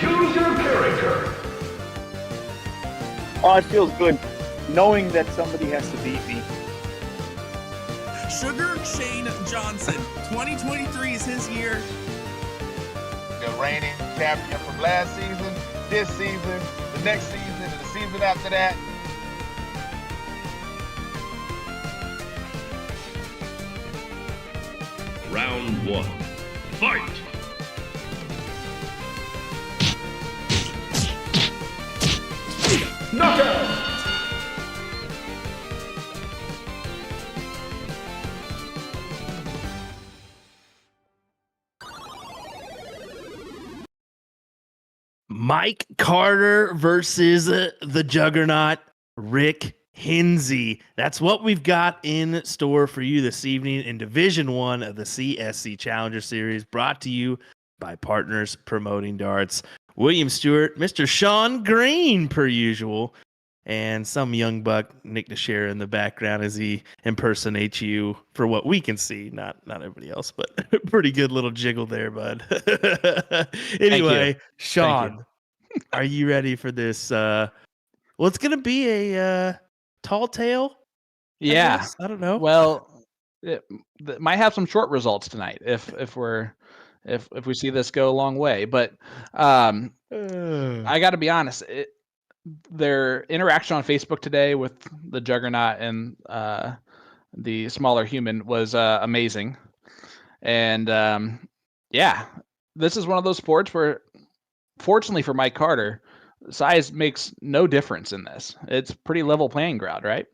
Choose your character. Oh, it feels good knowing that somebody has to beat me. Sugar Shane Johnson. 2023 is his year. The reigning champion from last season, this season, the next season, and the season after that. Round 1. Fight! Knockout! Mike Carter versus the juggernaut, Rick Henze. That's what we've got in store for you this evening in Division 1 of the CSC Challenger Series, brought to you by Partners Promoting Darts. William Stewart, Mr. Sean Green, per usual, and some young buck, Nick DeShera, in the background as he impersonates you for what we can see. Not everybody else, but pretty good little jiggle there, bud. Anyway, Sean, are you ready for this? Well, it's going to be a tall tale. Yeah. I don't know. Well, it might have some short results tonight if we see this go a long way. But I got to be honest, their interaction on Facebook today with the Juggernaut and the smaller human was amazing. And yeah, this is one of those sports where, fortunately for Mike Carter, size makes no difference in this. It's pretty level playing ground, right?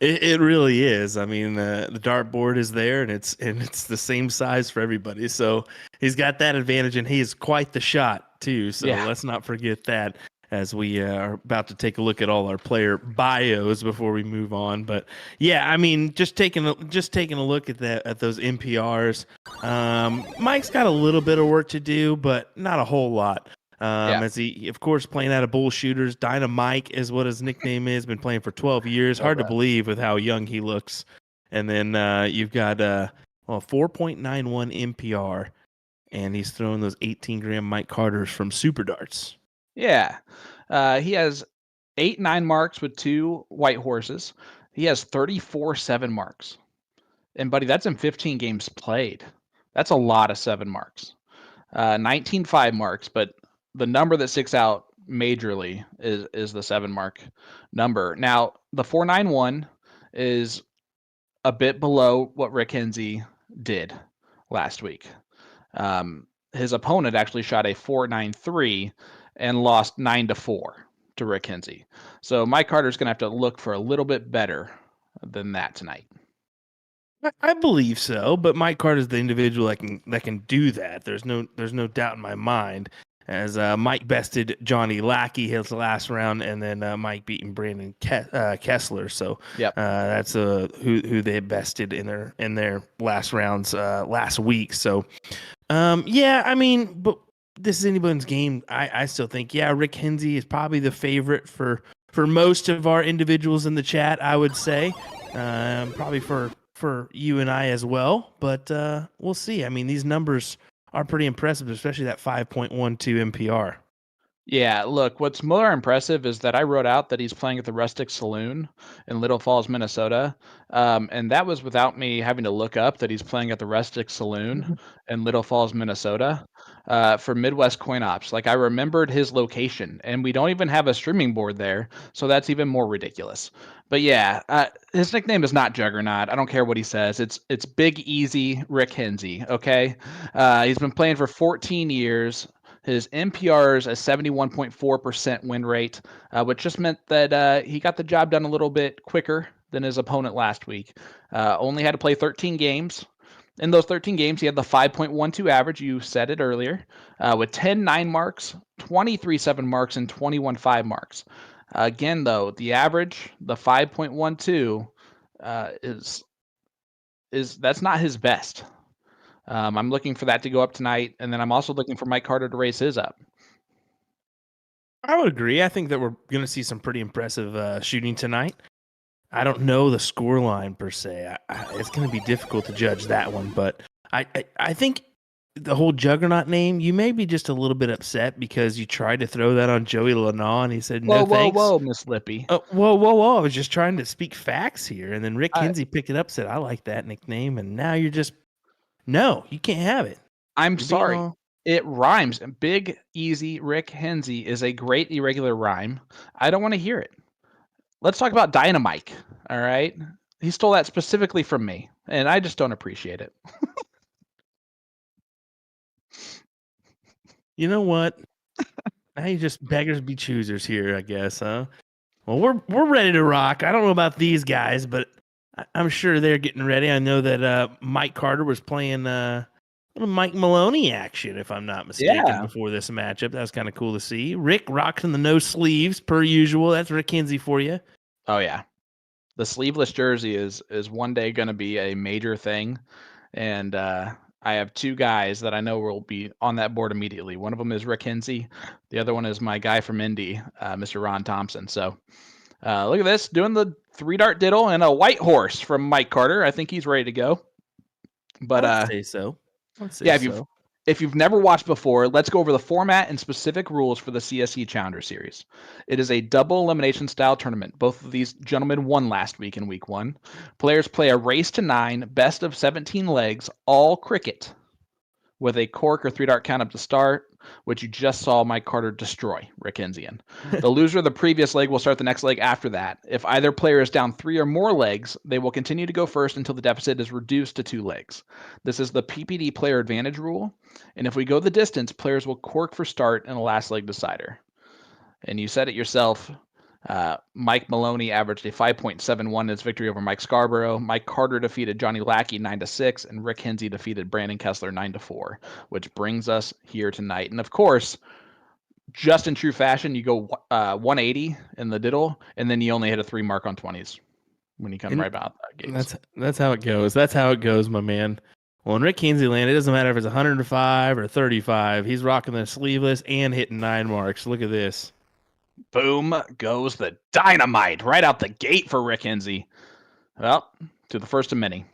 It really is. I mean, the dartboard is there, and it's the same size for everybody. So he's got that advantage, and he is quite the shot too. So let's not forget that as we are about to take a look at all our player bios before we move on. But yeah, I mean, just taking a look at those NPRs. Mike's got a little bit of work to do, but not a whole lot. As he, of course, playing out of bull shooters. Dynamite is what his nickname is. Been playing for 12 years. Hard to believe with how young he looks. And then you've got 4.91 NPR, and he's throwing those 18-gram Mike Carters from Super Darts. Yeah. He has 8-9 marks with 2 white horses. He has 34 7 marks. And, buddy, that's in 15 games played. That's a lot of 7 marks. 19 5 marks, but the number that sticks out majorly is the 7 mark number. Now, the 491 is a bit below what Rick Henze did last week. His opponent actually shot a 493 and lost 9-4 to Rick Henze. So Mike Carter's going to have to look for a little bit better than that tonight. I believe so, but Mike Carter's the individual that can do that. There's no doubt in my mind. As Mike bested Johnny Lackey his last round, and then Mike beating Brandon Kessler. So that's who they bested in their last rounds last week. So yeah, I mean, but this is anyone's game. I still think Rick Henze is probably the favorite for most of our individuals in the chat. I would say probably for you and I as well, but we'll see. I mean, these numbers are pretty impressive, especially that 5.12 NPR. Yeah, look, what's more impressive is that I wrote out that he's playing at the Rustic Saloon in Little Falls, Minnesota. And that was without me having to look up that he's playing at the Rustic Saloon in Little Falls, Minnesota for Midwest Coin Ops. Like, I remembered his location, and we don't even have a streaming board there, so that's even more ridiculous. But yeah, his nickname is not Juggernaut. I don't care what he says. It's Big Easy Rick Henze, okay? He's been playing for 14 years. His NPR is a 71.4% win rate, which just meant that he got the job done a little bit quicker than his opponent last week. Only had to play 13 games. In those 13 games, he had the 5.12 average. You said it earlier, with 10-9 marks, 23-7 marks, and 21-5 marks. Again, though, the average, the 5.12, is that's not his best. I'm looking for that to go up tonight, and then I'm also looking for Mike Carter to raise his up. I would agree. I think that we're going to see some pretty impressive shooting tonight. I don't know the score line per se. It's going to be difficult to judge that one, but I think the whole Juggernaut name, you may be just a little bit upset because you tried to throw that on Joey Lanaw and he said, no, thanks. Whoa, Miss Lippy. Whoa. I was just trying to speak facts here. And then Rick Henze picked it up, said, I like that nickname. And now you're just, no, you can't have it. I'm sorry. It rhymes. Big, easy Rick Henze is a great irregular rhyme. I don't want to hear it. Let's talk about Dynamite. All right. He stole that specifically from me, and I just don't appreciate it. You know what? Now you just beggars be choosers here, I guess, huh? Well, we're ready to rock. I don't know about these guys, but I'm sure they're getting ready. I know that Mike Carter was playing little Mike Maloney action, if I'm not mistaken, before this matchup. That was kind of cool to see. Rick rocks in the no sleeves, per usual. That's Rick Henze for you. Oh, yeah. The sleeveless jersey is one day going to be a major thing. And I have two guys that I know will be on that board immediately. One of them is Rick Henze. The other one is my guy from Indy, Mr. Ron Thompson. So look at this, doing the 3-dart diddle and a white horse from Mike Carter. I think he's ready to go. But I'd say so. If you've never watched before, let's go over the format and specific rules for the CSC Challenger Series. It is a double elimination style tournament. Both of these gentlemen won last week in week 1. Players play a race to 9, best of 17 legs, all cricket, with a cork or 3-dart count up to start, which you just saw Mike Carter destroy Rick Henze in. The loser of the previous leg will start the next leg after that. If either player is down 3 or more legs, they will continue to go first until the deficit is reduced to 2 legs. This is the PPD player advantage rule, and if we go the distance, players will cork for start in the last leg decider. And you said it yourself, Mike Maloney averaged a 5.71 in his victory over Mike Scarborough. Mike Carter defeated Johnny Lackey 9-6, and Rick Henze defeated Brandon Kessler 9-4, which brings us here tonight. And of course, just in true fashion, you go 180 in the diddle, and then you only hit a 3 mark on 20s when you come right out that gate. That's how it goes. That's how it goes, my man. Well, in Rick Henze land, it doesn't matter if it's 105 or 35. He's rocking the sleeveless and hitting 9 marks. Look at this. Boom goes the dynamite right out the gate for Rick Henze. Well, to the first of many.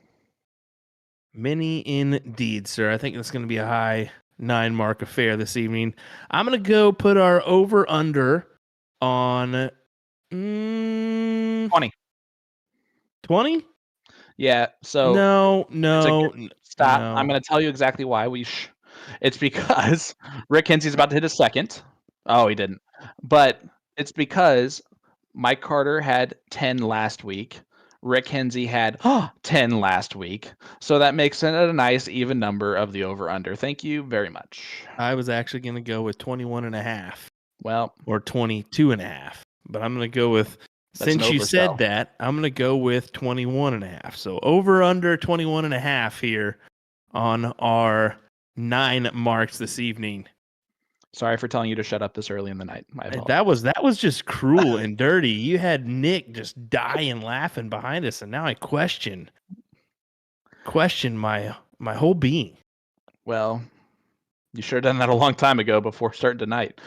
Many indeed, sir. I think it's going to be a high 9 mark affair this evening. I'm going to go put our over-under on 20. 20? Yeah, so... No. Stop. No. I'm going to tell you exactly why. It's because Rick Henze's about to hit his second. Oh, he didn't. But it's because Mike Carter had 10 last week. Rick Henze had 10 last week. So that makes it a nice even number of the over-under. Thank you very much. I was actually going to go with 21.5. Well. Or 22.5. But I'm going to go with, since you said that, I'm going to go with 21.5. So over-under 21.5 here on our 9 marks this evening. Sorry for telling you to shut up this early in the night. That was just cruel and dirty. You had Nick just dying laughing behind us, and now I question my whole being. Well, you should have done that a long time ago before starting tonight.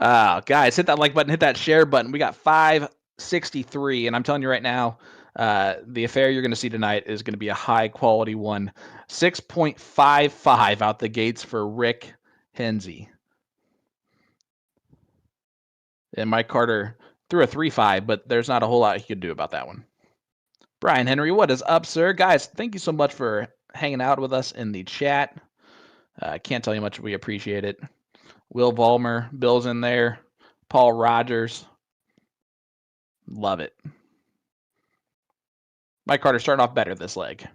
Guys, hit that like button, hit that share button. We got 563, and I'm telling you right now, the affair you're going to see tonight is going to be a high quality one. 6.55 out the gates for Rick Henze. And Mike Carter threw a 3-5, but there's not a whole lot he could do about that one. Brian Henry, what is up, sir? Guys, thank you so much for hanging out with us in the chat. I can't tell you how much we appreciate it. Will Vollmer, Bill's in there. Paul Rogers. Love it. Mike Carter starting off better this leg.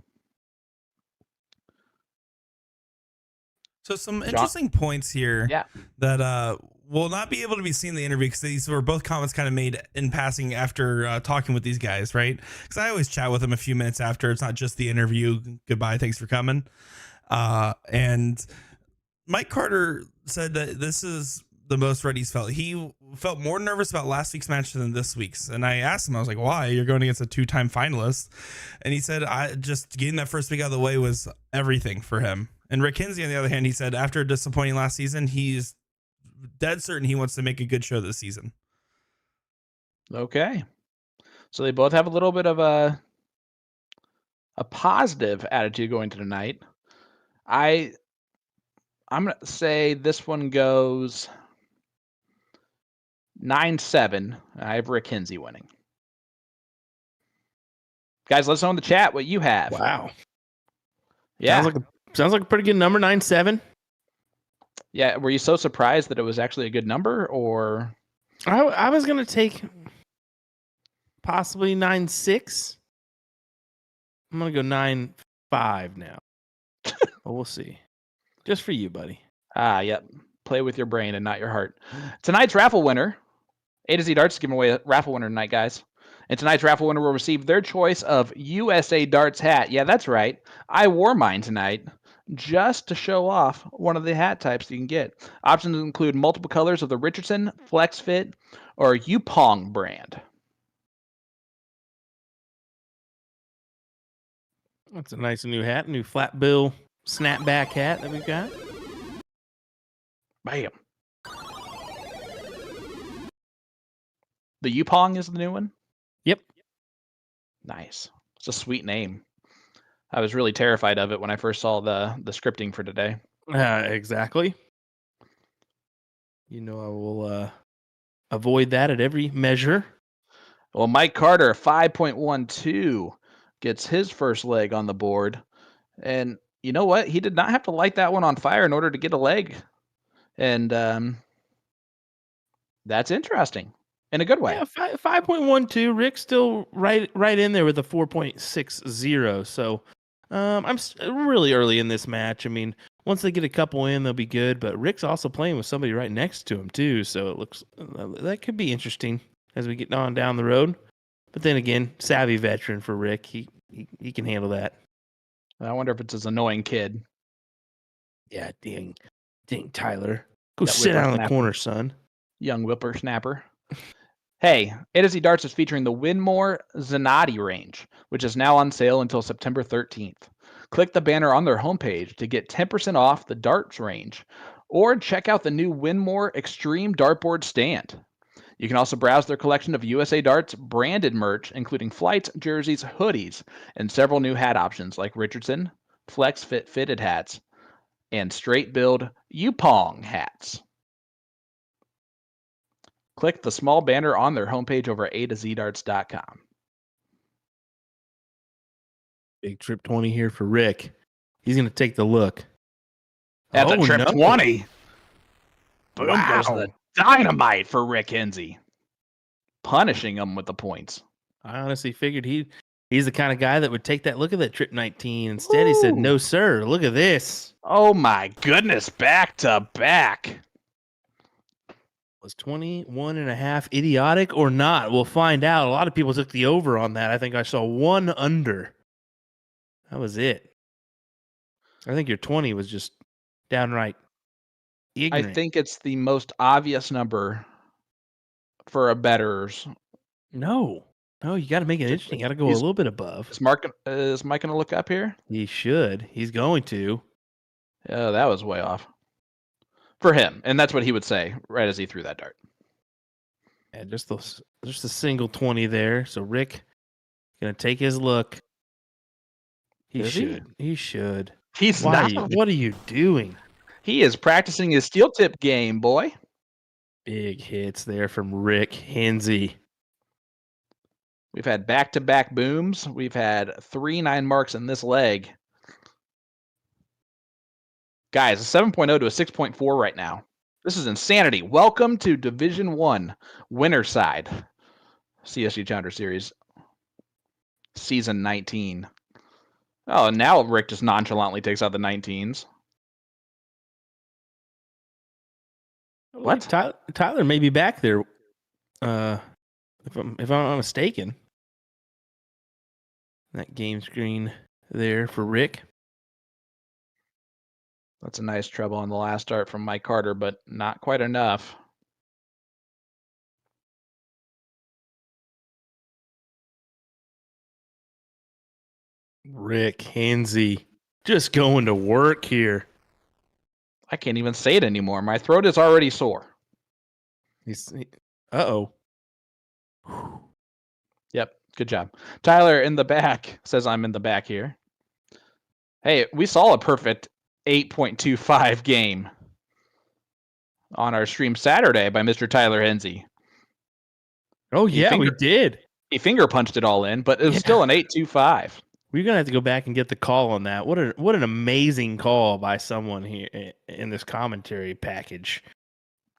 So some interesting points here that will not be able to be seen in the interview because these were both comments kind of made in passing after talking with these guys, right? Because I always chat with them a few minutes after. It's not just the interview. Goodbye, thanks for coming. And Mike Carter said that this is the most ready he's felt. He felt more nervous about last week's match than this week's. And I asked him, I was like, why? You're going against a 2-time finalist. And he said, I just getting that first week out of the way was everything for him. And Rick Henze, on the other hand, he said after disappointing last season, he's dead certain he wants to make a good show this season. Okay. So they both have a little bit of a positive attitude going to tonight. I I'm going to say this one goes 9-7. I have Rick Henze winning. Guys, let us know in the chat what you have. Wow. Yeah. Sounds like a pretty good number, 9-7. Yeah. Were you so surprised that it was actually a good number, or? I was going to take possibly 9-6. I'm going to go 9-5 now. But we'll see. Just for you, buddy. Yep. Play with your brain and not your heart. Tonight's raffle winner, A to Z Darts is giving away a raffle winner tonight, guys. And tonight's raffle winner will receive their choice of USA Darts hat. Yeah, that's right. I wore mine tonight just to show off one of the hat types you can get. Options include multiple colors of the Richardson, Flex Fit, or Yupong brand. That's a nice new hat, new flat bill snapback hat that we've got. Bam. The Yupong is the new one? Yep. Nice. It's a sweet name. I was really terrified of it when I first saw the scripting for today. Exactly. I will avoid that at every measure. Well, Mike Carter, 5.12, gets his first leg on the board. And you know what? He did not have to light that one on fire in order to get a leg. And that's interesting in a good way. Yeah, 5.12. Rick's still right in there with a 4.60. So I'm really early in this match. I mean, once they get a couple in, they'll be good. But Rick's also playing with somebody right next to him too, so it looks that could be interesting as we get on down the road. But then again, savvy veteran for Rick, he can handle that. I wonder if it's his annoying kid. Yeah, dang Tyler, go sit down in the corner, son. Young whippersnapper. Hey, A to Z Darts is featuring the Winmore Zanati range, which is now on sale until September 13th. Click the banner on their homepage to get 10% off the darts range, or check out the new Winmore Extreme Dartboard stand. You can also browse their collection of USA Darts branded merch, including flights, jerseys, hoodies, and several new hat options like Richardson, Flex Fit fitted hats, and straight build Yupong hats. Click the small banner on their homepage over at atozdarts.com. Big trip 20 here for Rick. He's going to take the look. That's a trip 20. Boom goes the dynamite for Rick Henze. Punishing him with the points. I honestly figured he's the kind of guy that would take that look at that trip 19. Instead, he said, no, sir. Look at this. Oh, my goodness. Back to back. Was 21.5 idiotic or not? We'll find out. A lot of people took the over on that. I think I saw one under. That was it. I think your 20 was just downright ignorant. I think it's the most obvious number for a better's. No, you got to make it interesting. You got to go a little bit above. Is Mike going to look up here? He should. He's going to. Oh, that was way off. For him, and that's what he would say right as he threw that dart. Yeah, just a single 20 there. So Rick gonna take his look. He should. He's not. What are you doing? He is practicing his steel tip game, boy. Big hits there from Rick Henze. We've had back-to-back booms. We've had 3 9 marks in this leg. Guys, a 7.0 to a 6.4 right now. This is insanity. Welcome to Division 1, winner side. CSC Challenger Series, Season 19. Oh, and now Rick just nonchalantly takes out the 19s. What? Tyler may be back there. If I'm not mistaken. That game screen there for Rick. That's a nice treble on the last start from Mike Carter, but not quite enough. Rick Henze just going to work here. I can't even say it anymore. My throat is already sore. Uh-oh. Yep, good job. Tyler in the back says I'm in the back here. Hey, we saw a perfect 8.25 game on our stream Saturday by Mr. Tyler Henze. Oh, yeah, we did. He finger punched it all in, but it was still an 8.25. We're gonna have to go back and get the call on that. What an amazing call by someone here in this commentary package.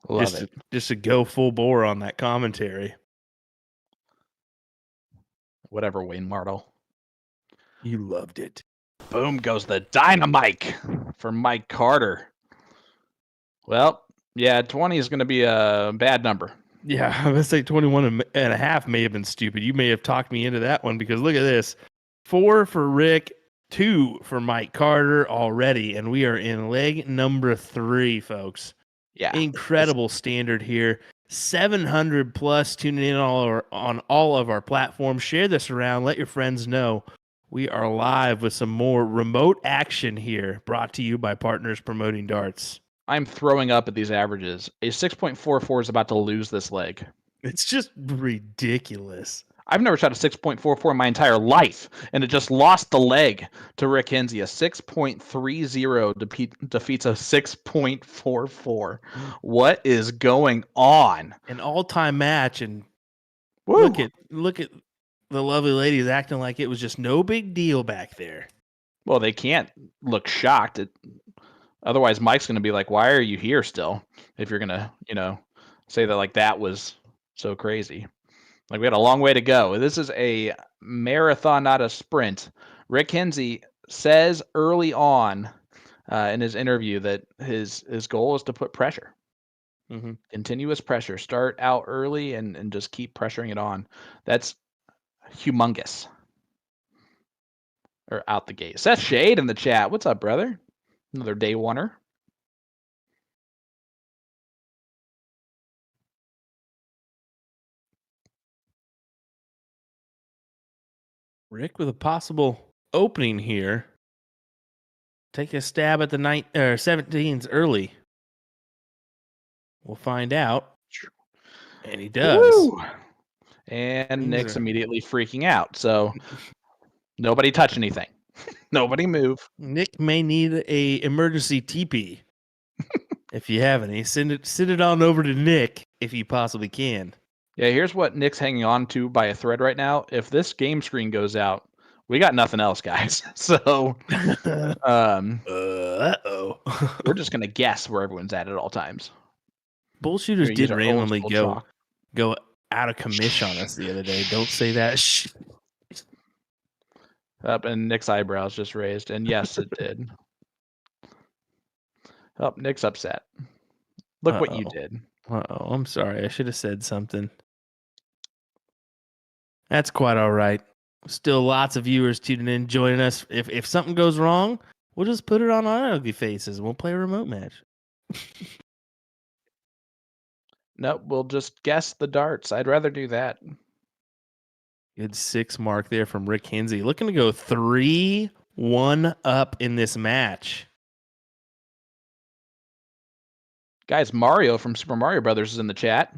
Love it. Just to go full bore on that commentary. Whatever, Wayne Martle. You loved it. Boom goes the dynamite for Mike Carter. Well, yeah, 20 is going to be a bad number. Yeah, I would say 21 and a half may have been stupid. You may have talked me into that one because look at this. 4 for Rick, 2 for Mike Carter already, and we are in leg number 3, folks. Yeah. Incredible standard here. 700 plus tuning in on all of our platforms. Share this around. Let your friends know. We are live with some more remote action here, brought to you by Partners Promoting Darts. I'm throwing up at these averages. A 6.44 is about to lose this leg. It's just ridiculous. I've never shot a 6.44 in my entire life, and it just lost the leg to Rick Henze. A 6.30 defeats a 6.44. What is going on? An all-time match, and Woo. look at the lovely ladies acting like it was just no big deal back there. Well, they can't look shocked. Otherwise, Mike's going to be like, "Why are you here still?" If you're going to, say that like that was so crazy. Like, we had a long way to go. This is a marathon, not a sprint. Rick Henze says early on in his interview that his goal is to put pressure. Mm-hmm. Continuous pressure. Start out early and just keep pressuring it on. That's humongous. Or out the gate. Seth Shade in the chat. What's up, brother? Another day oneer. Rick with a possible opening here. Take a stab at the 17s early. We'll find out. And he does. Woo! And Nick's immediately freaking out. So nobody touch anything. Nobody move. Nick may need a emergency TP. If you have any, send it on over to Nick if you possibly can. Yeah, here's what Nick's hanging on to by a thread right now. If this game screen goes out, we got nothing else, guys. So we're just gonna guess where everyone's at all times. Bullshooters did randomly go out of commission on us the other day. Don't say that. Up and Nick's eyebrows just raised, and yes, it did. Oh, Nick's upset. Look what you did. I'm sorry. I should have said something. That's quite all right. Still lots of viewers tuning in, joining us. If something goes wrong, we'll just put it on our ugly faces and we'll play a remote match. Nope, we'll just guess the darts. I'd rather do that. Good 6 mark there from Rick Henze. Looking to go 3-1 up in this match. Guys, Mario from Super Mario Brothers is in the chat.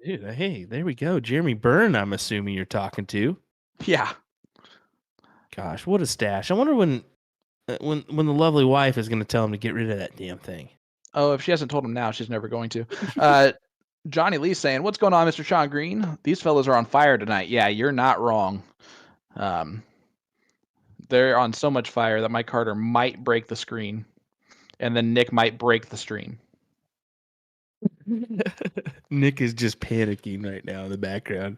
Dude, hey, there we go. Jeremy Byrne, I'm assuming you're talking to. Yeah. Gosh, what a stash. I wonder when the lovely wife is going to tell him to get rid of that damn thing. Oh, if she hasn't told him now, she's never going to. Johnny Lee saying, "What's going on, Mr. Sean Green? These fellows are on fire tonight." Yeah, you're not wrong. They're on so much fire that Mike Carter might break the screen, and then Nick might break the stream. Nick is just panicking right now in the background.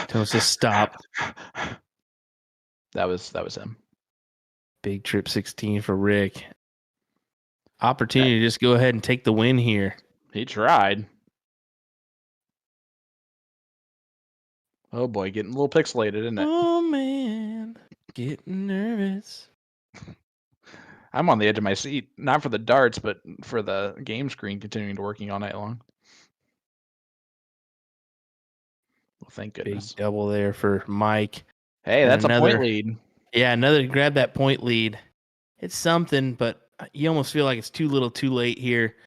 Tell us to stop. That was him. Big trip 16 for Rick. Opportunity to just go ahead and take the win here. He tried. Oh boy, getting a little pixelated, isn't it? Oh man, getting nervous. I'm on the edge of my seat, not for the darts, but for the game screen continuing to working all night long. Well, thank goodness. Big double there for Mike. Hey, that's a point lead. Yeah, another grab that point lead. It's something, but you almost feel like it's too little too late here.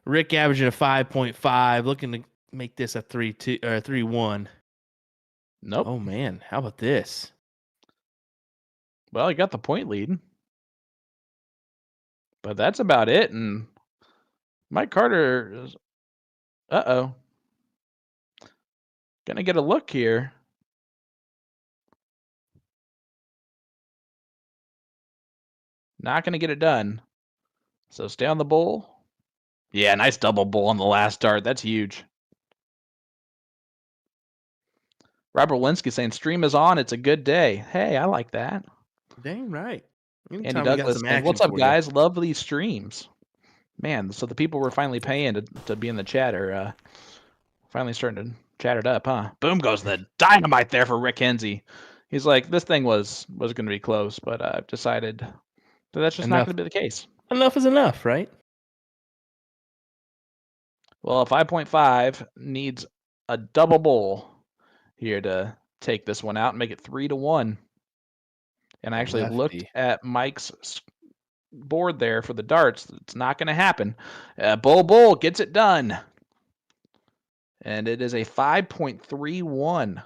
Rick averaging a 5.5, looking to make this a 3-2 or 3-1. Nope. Oh man, how about this? Well, he got the point lead. But that's about it. And Mike Carter is, gonna get a look here. Not gonna get it done. So stay on the bull. Yeah, nice double bull on the last dart. That's huge. Robert Walensky saying stream is on. It's a good day. Hey, I like that. Dang right. Andy Anytime we got Douglas some saying, action what's up, for you. guys? Love these streams. Man, so the people we're finally paying to be in the chat are finally starting to chat it up, huh? Boom goes the dynamite there for Rick Henze. He's like, this thing was going to be close, but I've decided that that's just not going to be the case. Enough is enough, right? Well, 5.5 needs a double bull here to take this one out and make it 3-1. And I actually looked at Mike's board there for the darts. It's not going to happen. Bull gets it done. And it is a 5.31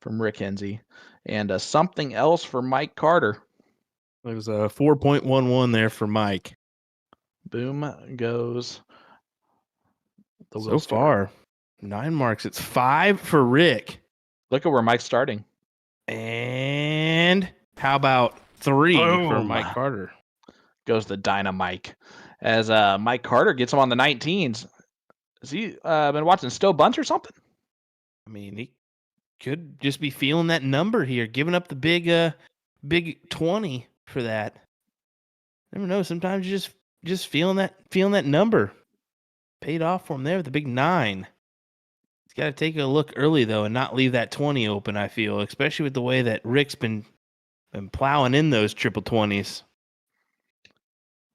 from Rick Henze and something else for Mike Carter. There's a 4.11 there for Mike. Boom goes the so far. 9 marks. It's 5 for Rick. Look at where Mike's starting. And how about 3 for Mike Carter? Goes the dynamite. As Mike Carter gets him on the 19s. Has he been watching Stowe Bunch or something? I mean, he could just be feeling that number here, giving up the big 20 for that. Never know. Sometimes you just feeling that number. Paid off for him there with the big 9. He's got to take a look early though and not leave that 20 open. I feel, especially with the way that Rick's been plowing in those triple 20s.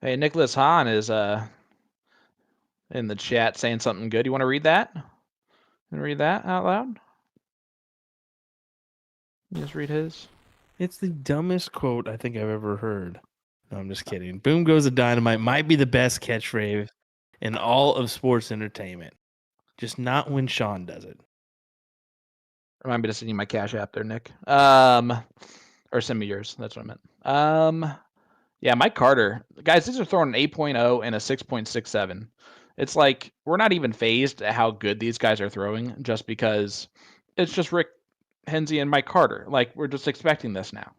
Hey, Nicholas Hahn is in the chat saying something good. You want to read that? Read that out loud? You just read his. It's the dumbest quote I think I've ever heard. No, I'm just kidding. Boom goes the dynamite might be the best catchphrase in all of sports entertainment. Just not when Sean does it. Remind me to send you my Cash App there, Nick. Or send me yours. That's what I meant. Yeah, Mike Carter. Guys, these are throwing an 8.0 and a 6.67. It's like we're not even phased at how good these guys are throwing just because it's just Rick Henze and Mike Carter. Like, we're just expecting this now.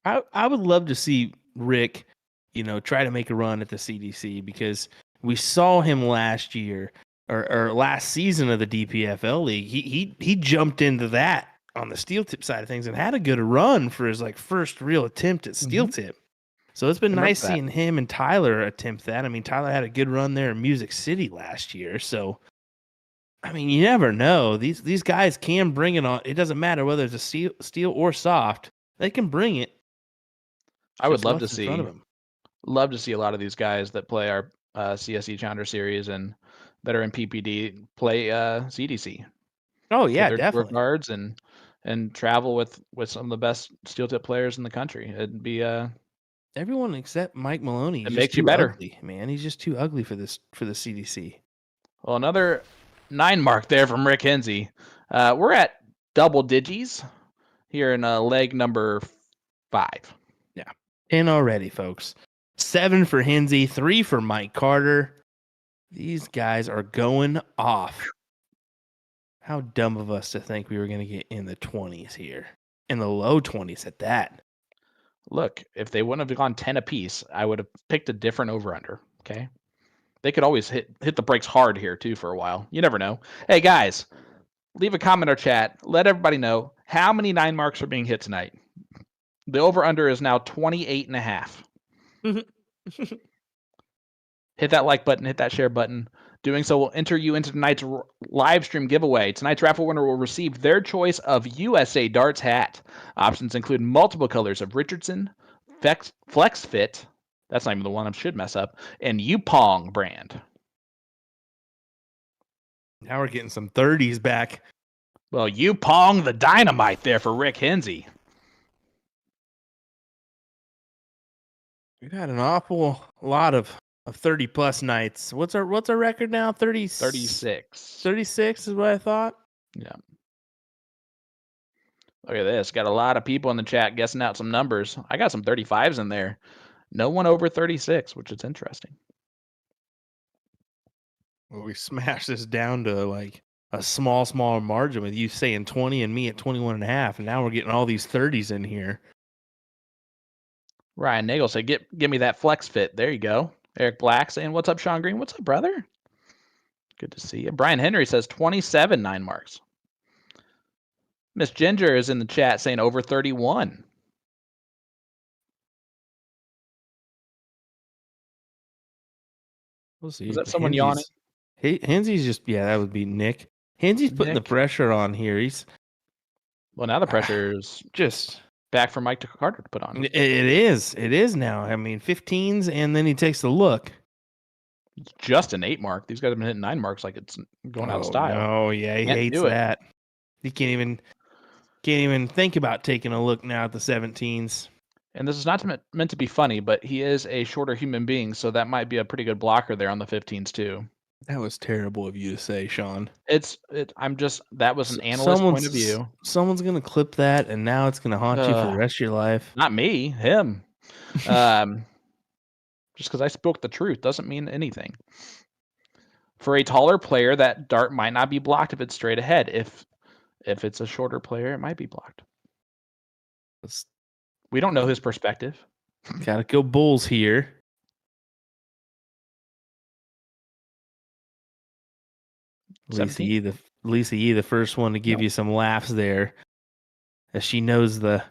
I would love to see Rick, try to make a run at the CDC because we saw him last year or last season of the DPFL league. He jumped into that on the steel tip side of things and had a good run for his first real attempt at steel tip. So it's been nice seeing him and Tyler attempt that. I mean, Tyler had a good run there in Music City last year. So, I mean, you never know. These guys can bring it on. It doesn't matter whether it's a steel or soft. They can bring it. I would love to see a lot of these guys that play our CSC Challenger Series and that are in PPD play CDC. Oh yeah, definitely. Cards and travel with some of the best steel tip players in the country. It'd be everyone except Mike Maloney. It makes you better, ugly, man. He's just too ugly for the CDC. Well, another 9 mark there from Rick Henze. We're at double digits here in leg number 5. Yeah, 10 already, folks. 7 for Henze, 3 for Mike Carter. These guys are going off. How dumb of us to think we were going to get in the 20s here. In the low 20s at that. Look, if they wouldn't have gone 10 apiece, I would have picked a different over-under, okay? They could always hit the brakes hard here, too, for a while. You never know. Hey, guys, leave a comment or chat. Let everybody know how many 9 marks are being hit tonight. The over-under is now 28.5. Hit that like button. Hit that share button. Doing so will enter you into tonight's live stream giveaway. Tonight's raffle winner will receive their choice of USA Darts hat. Options include multiple colors of Richardson, Flex Fit, that's not even the one I should mess up, and Yupong brand. Now we're getting some 30s back. Well, Yupong the dynamite there for Rick Henze. We've had an awful lot of 30 plus nights. What's our record now? 36. 36 is what I thought. Yeah. Look at this. Got a lot of people in the chat guessing out some numbers. I got some 35s in there. No one over 36, which is interesting. Well, we smashed this down to like a small margin with you saying 20 and me at 21.5, and now we're getting all these 30s in here. Ryan Nagel said, "Give me that flex fit." There you go. Eric Black saying, "What's up, Sean Green? What's up, brother? Good to see you." Brian Henry says 27 9 marks. Miss Ginger is in the chat saying over 31. We'll see. Is that someone yawning? Henze's just, that would be Nick. Henze's putting the pressure on here. Well, now the pressure's just back for Mike Carter to put on. It is. It is now. I mean, 15s, and then he takes the look. It's just an 8 mark. These guys have been hitting 9 marks like it's going out of style. Oh, yeah, he hates that. He can't even think about taking a look now at the 17s. And this is not meant to be funny, but he is a shorter human being, so that might be a pretty good blocker there on the 15s too. That was terrible of you to say, Sean. That was an analyst point of view. Someone's gonna clip that, and now it's gonna haunt you for the rest of your life. Not me, him. Just because I spoke the truth doesn't mean anything. For a taller player, that dart might not be blocked if it's straight ahead. If it's a shorter player, it might be blocked. We don't know his perspective. Gotta go Bulls here. Lisa Yee, the first one to give you some laughs there, as she knows the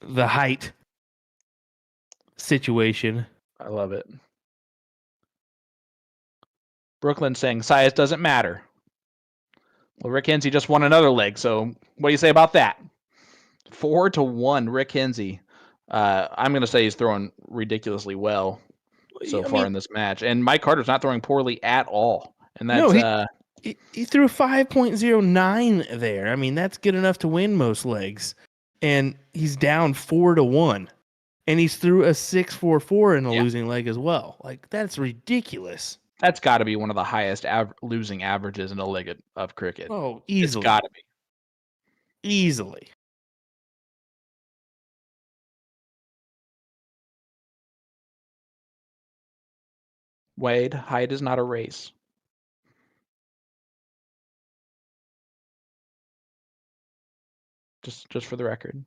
height situation. I love it. Brooklyn saying size doesn't matter. Well, Rick Henze just won another leg, so what do you say about that? 4-1, Rick Henze. I'm going to say he's throwing ridiculously well so far in this match, and Mike Carter's not throwing poorly at all. And that's he threw a 5.09 there. I mean, that's good enough to win most legs, and he's down 4-1, and he's threw a 6.44 in a losing leg as well. Like, that's ridiculous. That's got to be one of the highest losing averages in a leg of cricket. Oh, easily. It's got to be. Easily. Wade, height is not a race. Just for the record.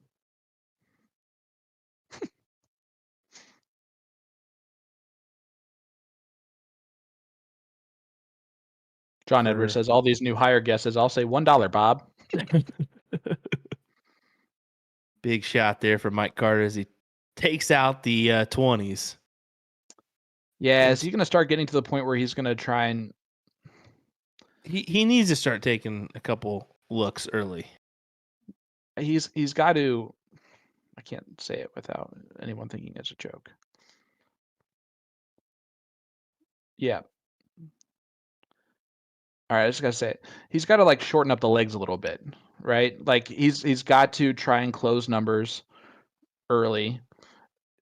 John Edwards says, all these new hire guesses, I'll say $1, Bob. Big shot there for Mike Carter as he takes out the 20s. Yeah, is he going to start getting to the point where he's going to try and... He needs to start taking a couple looks early. He's got to... I can't say it without anyone thinking it's a joke. Yeah. All right, I just got to say it. He's got to like shorten up the legs a little bit, right? Like he's got to try and close numbers early.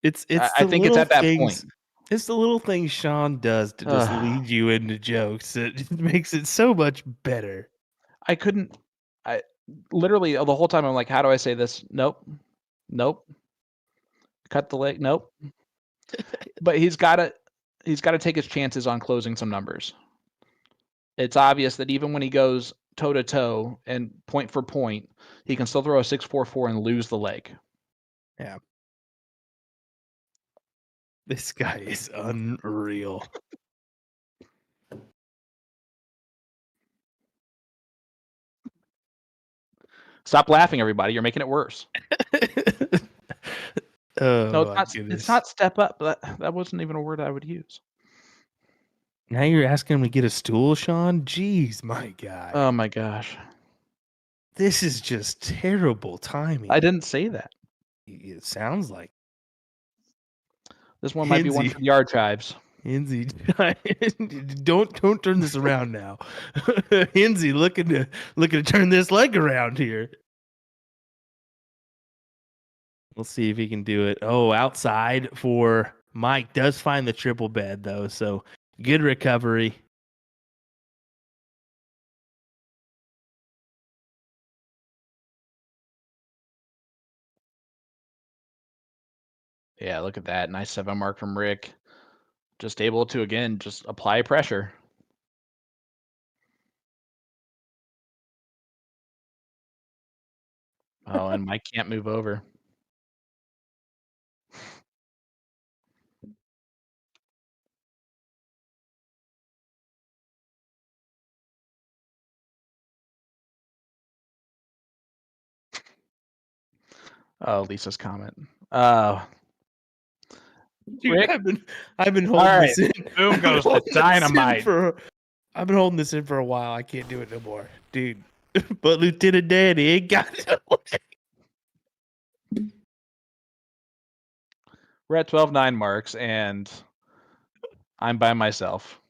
I think it's at that point. It's the little things Sean does to just lead you into jokes. It makes it so much better. I literally the whole time I'm like, how do I say this? Nope. Cut the leg. Nope. But he's got to take his chances on closing some numbers. It's obvious that even when he goes toe to toe and point for point, he can still throw a 6.44 and lose the leg. Yeah. This guy is unreal. Stop laughing, everybody. You're making it worse. No, it's not step up. That wasn't even a word I would use. Now you're asking him to get a stool, Sean? Jeez, my guy. Oh, my gosh. This is just terrible timing. I didn't say that. It sounds like. This one might be one for the archives. Henze, don't turn this around now. Henze looking to turn this leg around here. We'll see if he can do it. Oh, outside for Mike. Does find the triple bed though, so good recovery. Yeah, look at that. Nice 7 mark from Rick. Just able to, again, just apply pressure. Oh, and Mike can't move over. Oh, Lisa's comment. Dude, Rick? I've been holding this in. Boom goes the dynamite. I've been holding this in for a while. I can't do it no more, dude. But Lieutenant Danny ain't got no way. We're at 12-9 marks, and I'm by myself.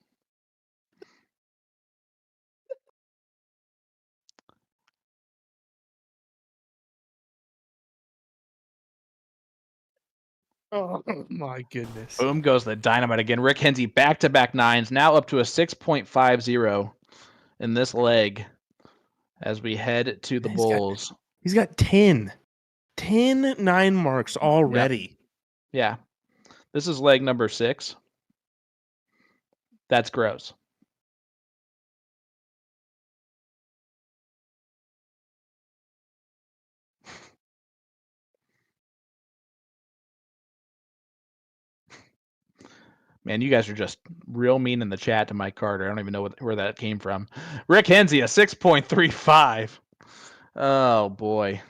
Oh my goodness. Boom goes the dynamite again. Rick Henze back-to-back 9s, now up to a 6.50 in this leg as we head to the Bulls. He's got 10 9 marks already. Yep. Yeah. This is leg number 6. That's gross. Man, you guys are just real mean in the chat to Mike Carter. I don't even know where that came from. Rick Henze, a 6.35. Oh, boy.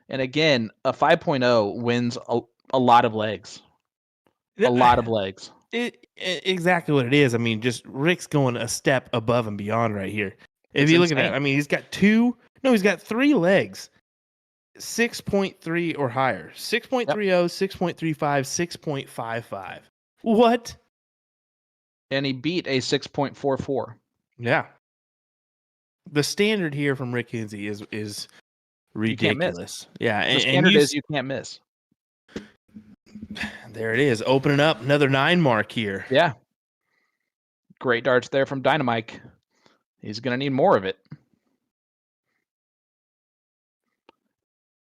And again, a 5.0 wins a lot of legs. A lot of legs. Exactly what it is. I mean, just Rick's going a step above and beyond right here. If you look at that, I mean, he's got 3 legs. 6.3 or higher. 6.30, 6.35, 6.55. What? And he beat a 6.44. Yeah. The standard here from Rick Henze is ridiculous. Yeah, the standard is you can't miss. There it is. Opening up another 9 mark here. Yeah. Great darts there from Dynamite. He's going to need more of it.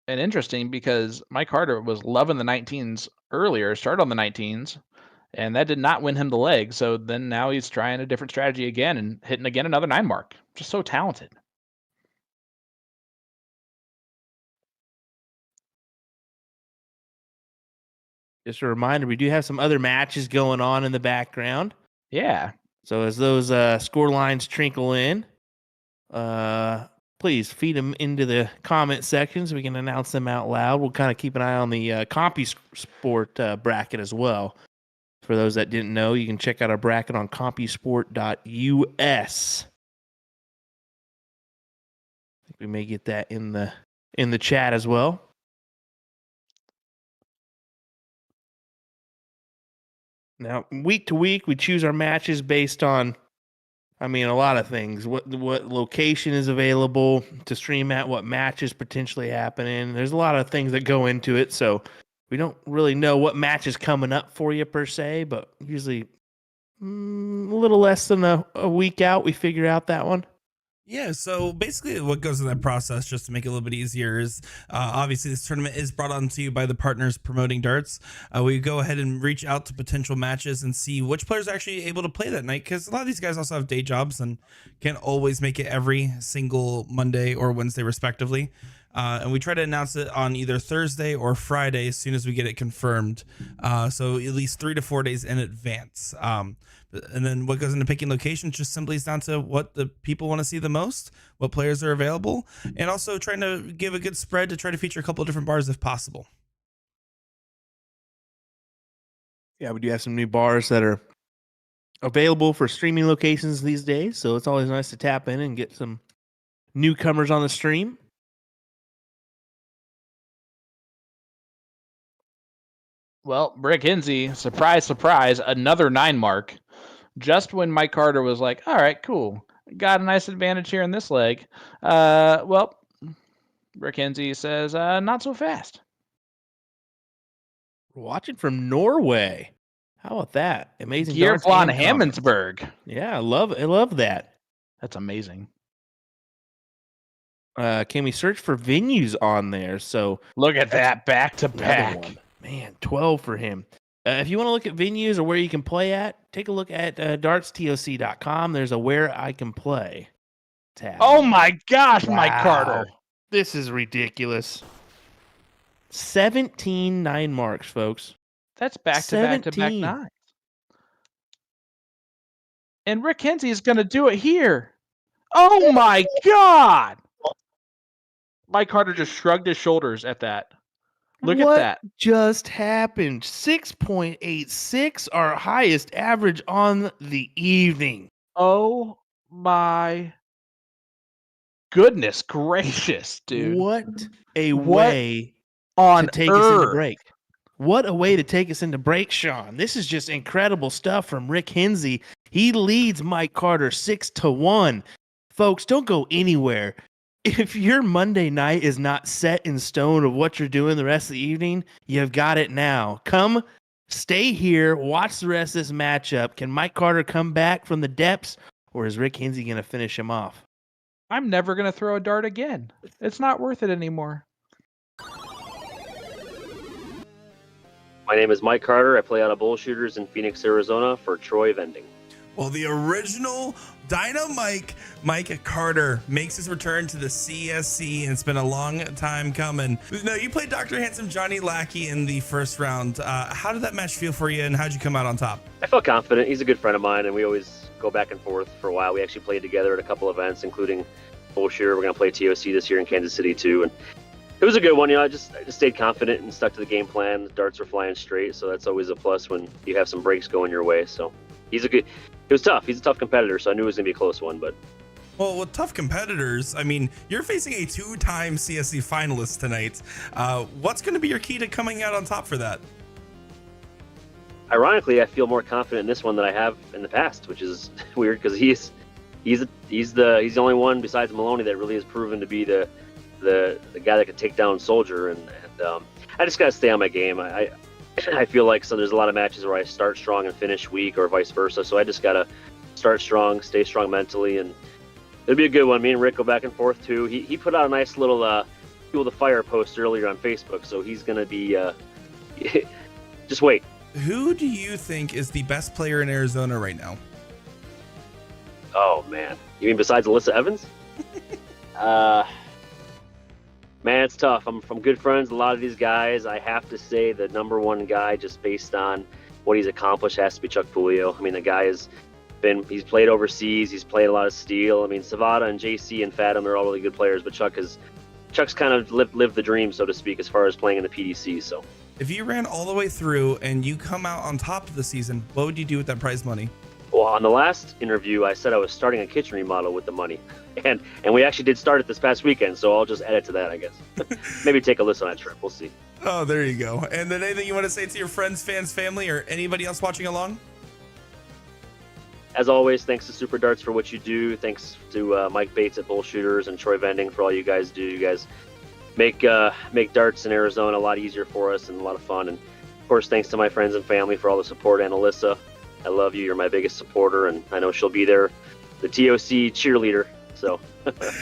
And interesting because Mike Carter was loving the 19s earlier, started on the 19s, and that did not win him the leg. So then now he's trying a different strategy again and hitting again another 9 mark. Just so talented. Just a reminder, we do have some other matches going on in the background. Yeah. So as those score lines trickle in, please feed them into the comment section so we can announce them out loud. We'll kind of keep an eye on the CompuSport bracket as well. For those that didn't know, you can check out our bracket on CompuSport.us. I think we may get that in the chat as well. Now, week to week, we choose our matches based on, I mean, a lot of things. What location is available to stream at, what matches potentially happening. There's a lot of things that go into it, so we don't really know what match is coming up for you per se, but usually a little less than a week out, we figure out that one. Yeah, so basically what goes in that process, just to make it a little bit easier, is obviously this tournament is brought on to you by the partners promoting darts. We go ahead and reach out to potential matches and see which players are actually able to play that night, because a lot of these guys also have day jobs and can't always make it every single Monday or Wednesday respectively. And we try to announce it on either Thursday or Friday as soon as we get it confirmed. So at least 3 to 4 days in advance. And then what goes into picking locations just simply is down to what the people want to see the most, what players are available, and also trying to give a good spread to try to feature a couple of different bars if possible. Yeah, we do have some new bars that are available for streaming locations these days, so it's always nice to tap in and get some newcomers on the stream. Well, Rick Henze, surprise, surprise, another 9 mark. Just when Mike Carter was like, all right, cool. Got a nice advantage here in this leg. Well, Rick Henze says, not so fast. We're watching from Norway. How about that? Amazing. Gearflon Hammondsburg. Yeah, I love that. That's amazing. Can we search for venues on there? So look at that back to back. Man, 12 for him. If you want to look at venues or where you can play at, take a look at dartstoc.com. There's a where I can play tab. Oh my gosh, wow. Mike Carter. This is ridiculous. 17 9 marks, folks. That's back to back to back 9. And Rick Henze is going to do it here. Oh my God. Mike Carter just shrugged his shoulders at that. Look at that. What just happened? 6.86, our highest average on the evening. Oh my goodness gracious, dude. What a way to take us into break. What a way to take us into break, Sean. This is just incredible stuff from Rick Henze. He leads Mike Carter 6-1. Folks, don't go anywhere. If your Monday night is not set in stone of what you're doing the rest of the evening, you've got it now. Come, stay here, watch the rest of this matchup. Can Mike Carter come back from the depths, or is Rick Henze going to finish him off? I'm never going to throw a dart again. It's not worth it anymore. My name is Mike Carter. I play out of Bullshooters in Phoenix, Arizona for Troy Vending. Well, the original Dynamite Mike Carter makes his return to the CSC, and it's been a long time coming. No, you played Dr. Handsome Johnny Lackey in the first round. How did that match feel for you, and how'd you come out on top? I felt confident. He's a good friend of mine, and we always go back and forth for a while. We actually played together at a couple events, including Bullshooter. We're going to play TOC this year in Kansas City, too. And it was a good one. I just stayed confident and stuck to the game plan. The darts were flying straight, so that's always a plus when you have some breaks going your way. So it was tough. He's a tough competitor, so I knew it was going to be a close one. But well, with tough competitors, I mean, you're facing a 2-time CSC finalist tonight. What's going to be your key to coming out on top for that? Ironically, I feel more confident in this one than I have in the past, which is weird because he's the only one besides Maloney that really has proven to be the guy that could take down Soldier, and I just got to stay on my game. I feel like there's a lot of matches where I start strong and finish weak, or vice versa. So I just got to start strong, stay strong mentally, and it'll be a good one. Me and Rick go back and forth too. He put out a nice little Fuel the Fire post earlier on Facebook, so he's going to be just wait. Who do you think is the best player in Arizona right now? Oh man, you mean besides Alyssa Evans? Man, it's tough. I'm from good friends with a lot of these guys. I have to say the number one guy, just based on what he's accomplished, has to be Chuck Pulio. I mean, the guy he's played overseas. He's played a lot of steel. I mean, Savada and JC and Fathom are all really good players, but Chuck's kind of lived the dream, so to speak, as far as playing in the PDC. So if you ran all the way through and you come out on top of the season, what would you do with that prize money? Well, on the last interview, I said I was starting a kitchen remodel with the money. And we actually did start it this past weekend, so I'll just add it to that, I guess. Maybe take a listen on that trip. We'll see. Oh, there you go. And then anything you want to say to your friends, fans, family, or anybody else watching along? As always, thanks to Super Darts for what you do. Thanks to Mike Bates at Bullshooters and Troy Vending for all you guys do. You guys make darts in Arizona a lot easier for us and a lot of fun. And, of course, thanks to my friends and family for all the support. And Alyssa, I love you. You're my biggest supporter, and I know she'll be there, the TOC cheerleader. So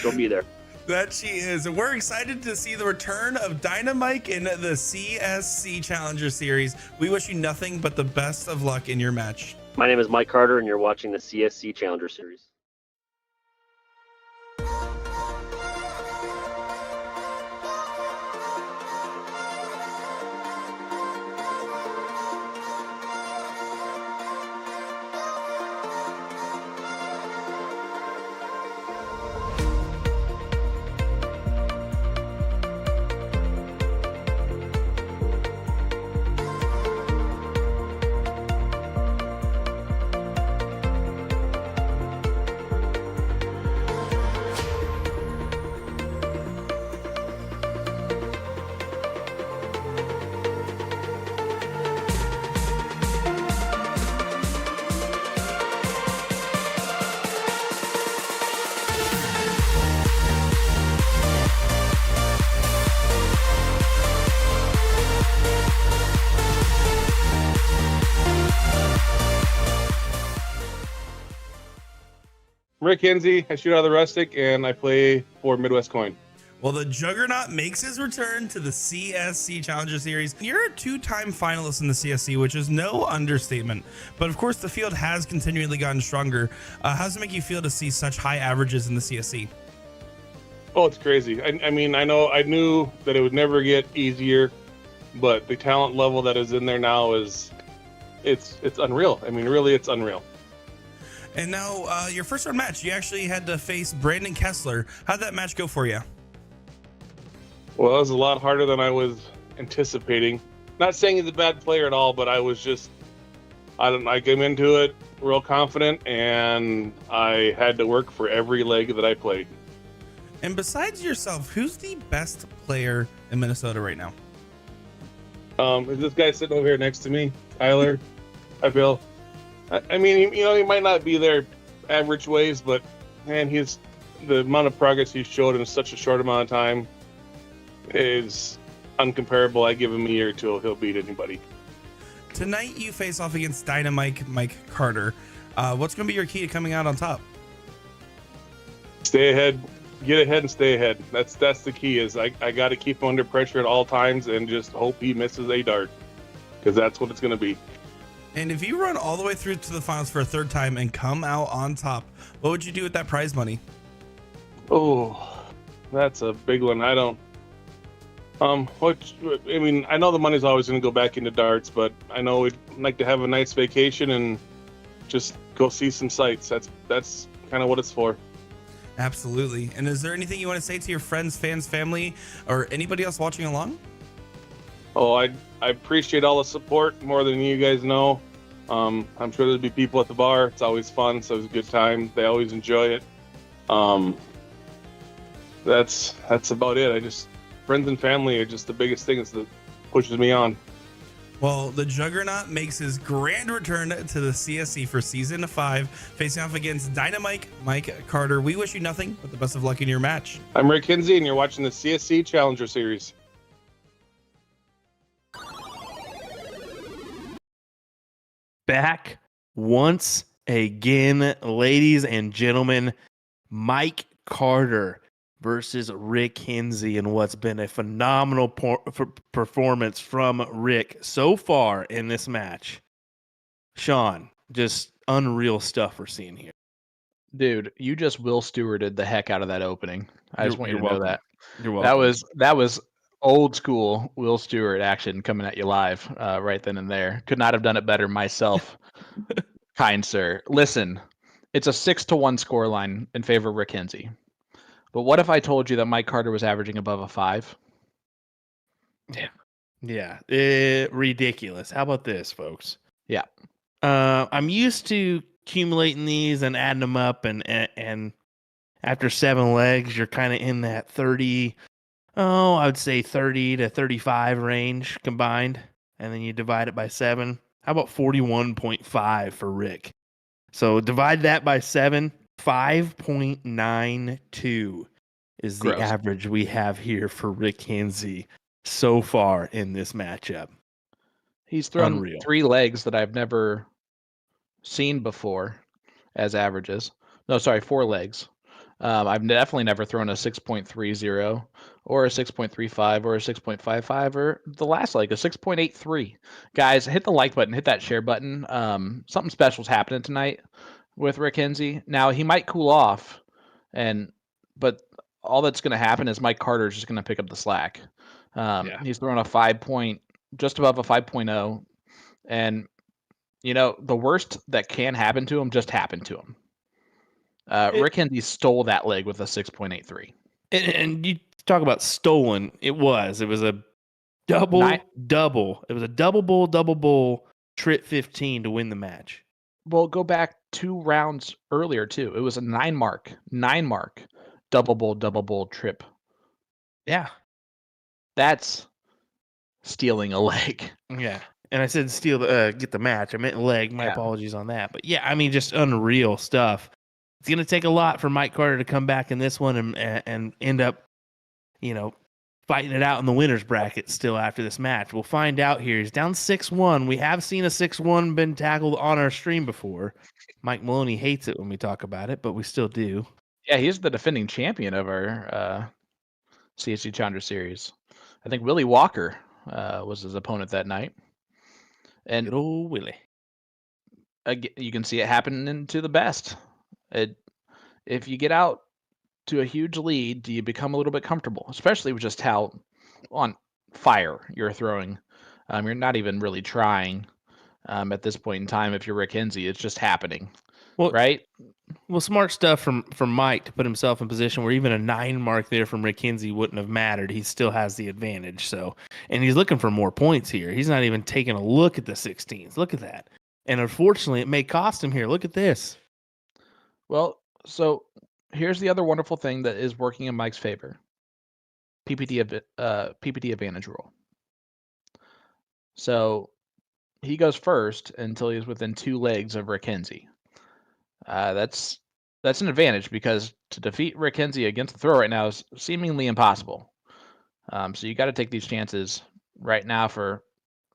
she'll be there. That she is. And we're excited to see the return of Dynamite in the CSC Challenger Series. We wish you nothing but the best of luck in your match. My name is Mike Carter, and you're watching the CSC Challenger Series. Rick Henze. I shoot out of the Rustic, and I play for Midwest Coin. Well, the Juggernaut makes his return to the CSC Challenger Series. You're a 2-time finalist in the CSC, which is no understatement. But of course, the field has continually gotten stronger. How does it make you feel to see such high averages in the CSC? Oh, it's crazy. I mean, I knew that it would never get easier, but the talent level that is in there now it's unreal. I mean, really, it's unreal. And now, your first round match, you actually had to face Brandon Kessler. How'd that match go for you? Well, it was a lot harder than I was anticipating. Not saying he's a bad player at all, but I was just, I came into it real confident, and I had to work for every leg that I played. And besides yourself, who's the best player in Minnesota right now? Is this guy sitting over here next to me, Tyler? I feel. I mean, he might not be there average ways, but man, the amount of progress he's showed in such a short amount of time is uncomparable. I give him a year or two, he'll beat anybody. Tonight you face off against Dynamite Mike Carter. What's going to be your key to coming out on top? Stay ahead, get ahead, and stay ahead. That's the key. Is I got to keep him under pressure at all times and just hope he misses a dart, because that's what it's going to be. And if you run all the way through to the finals for a third time and come out on top, what would you do with that prize money? Oh, that's a big one. I don't. I mean, I know the money's always going to go back into darts, but I know we'd like to have a nice vacation and just go see some sights. That's kind of what it's for. Absolutely. And is there anything you want to say to your friends, fans, family, or anybody else watching along? Oh, I appreciate all the support more than you guys know. I'm sure there'll be people at the bar. It's always fun, so it's a good time. They always enjoy it. That's about it. Friends and family are just the biggest things that pushes me on. Well, the Juggernaut makes his grand return to the CSC for Season 5, facing off against Dynamite Mike Carter. We wish you nothing but the best of luck in your match. I'm Rick Henze, and you're watching the CSC Challenger Series. Back once again, ladies and gentlemen, Mike Carter versus Rick Henze, and what's been a phenomenal performance from Rick so far in this match. Sean, just unreal stuff we're seeing here. Dude, you just Will Stewarded the heck out of that opening. I just want you to know that. You're welcome. That was old school Will Stewart action coming at you live right then and there. Could not have done it better myself, kind sir. Listen, it's a 6-1 scoreline in favor of Rick Henze. But what if I told you that Mike Carter was averaging above a 5? Yeah. Ridiculous. How about this, folks? Yeah. I'm used to accumulating these and adding them up, and after 7 legs, you're kind of in that 30. I would say 30 to 35 range combined, and then you divide it by 7. How about 41.5 for Rick? So divide that by 7. 5.92 is the average we have here for Rick Henze so far in this matchup. He's thrown 3 legs that I've never seen before as averages. No, sorry, 4 legs. I've definitely never thrown a 6.30 or a 6.35 or a 6.55 or the last leg, a 6.83. Guys, hit the like button, hit that share button. Something special is happening tonight with Rick Henze. Now, he might cool off, but all that's going to happen is Mike Carter is just going to pick up the slack. He's throwing just above a 5.0, and the worst that can happen to him just happened to him. Rick Henze stole that leg with a 6.83. And you talk about stolen. It was a double. It was a double bull trip 15 to win the match. Well, go back 2 rounds earlier too. It was a 9 mark, double bull trip. Yeah, that's stealing a leg. Yeah, and I said get the match. I meant leg. My apologies on that. But yeah, I mean, just unreal stuff. It's going to take a lot for Mike Carter to come back in this one and end up, fighting it out in the winner's bracket still after this match. We'll find out here. He's down 6-1. We have seen a 6-1 been tackled on our stream before. Mike Maloney hates it when we talk about it, but we still do. Yeah, he's the defending champion of our CSC Challenger Series. I think Willie Walker was his opponent that night. And good old Willie. You can see it happening to the best. If you get out to a huge lead, do you become a little bit comfortable, especially with just how on fire you're throwing? You're not even really trying at this point in time. If you're Rick Henze, it's just happening, right? Well, smart stuff from Mike to put himself in position where even a 9 mark there from Rick Henze wouldn't have mattered. He still has the advantage. So, and he's looking for more points here. He's not even taking a look at the 16s. Look at that. And unfortunately, it may cost him here. Look at this. Well, so here's the other wonderful thing that is working in Mike's favor. PPT advantage rule. So he goes first until he's within 2 legs of Rick Henze. That's an advantage because to defeat Rick Henze against the throw right now is seemingly impossible. So you got to take these chances right now for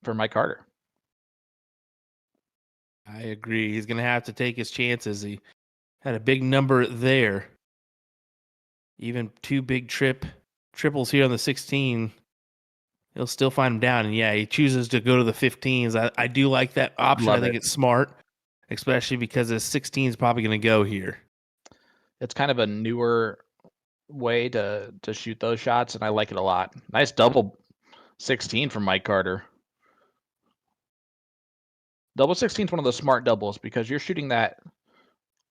Mike Carter. I agree. He's going to have to take his chances. He had a big number there. Even 2 big triples here on the 16. He'll still find him down. And yeah, he chooses to go to the 15s. I do like that option. I think it's smart, especially because the 16 is probably going to go here. It's kind of a newer way to shoot those shots, and I like it a lot. Nice double 16 from Mike Carter. Double 16 is one of those smart doubles because you're shooting that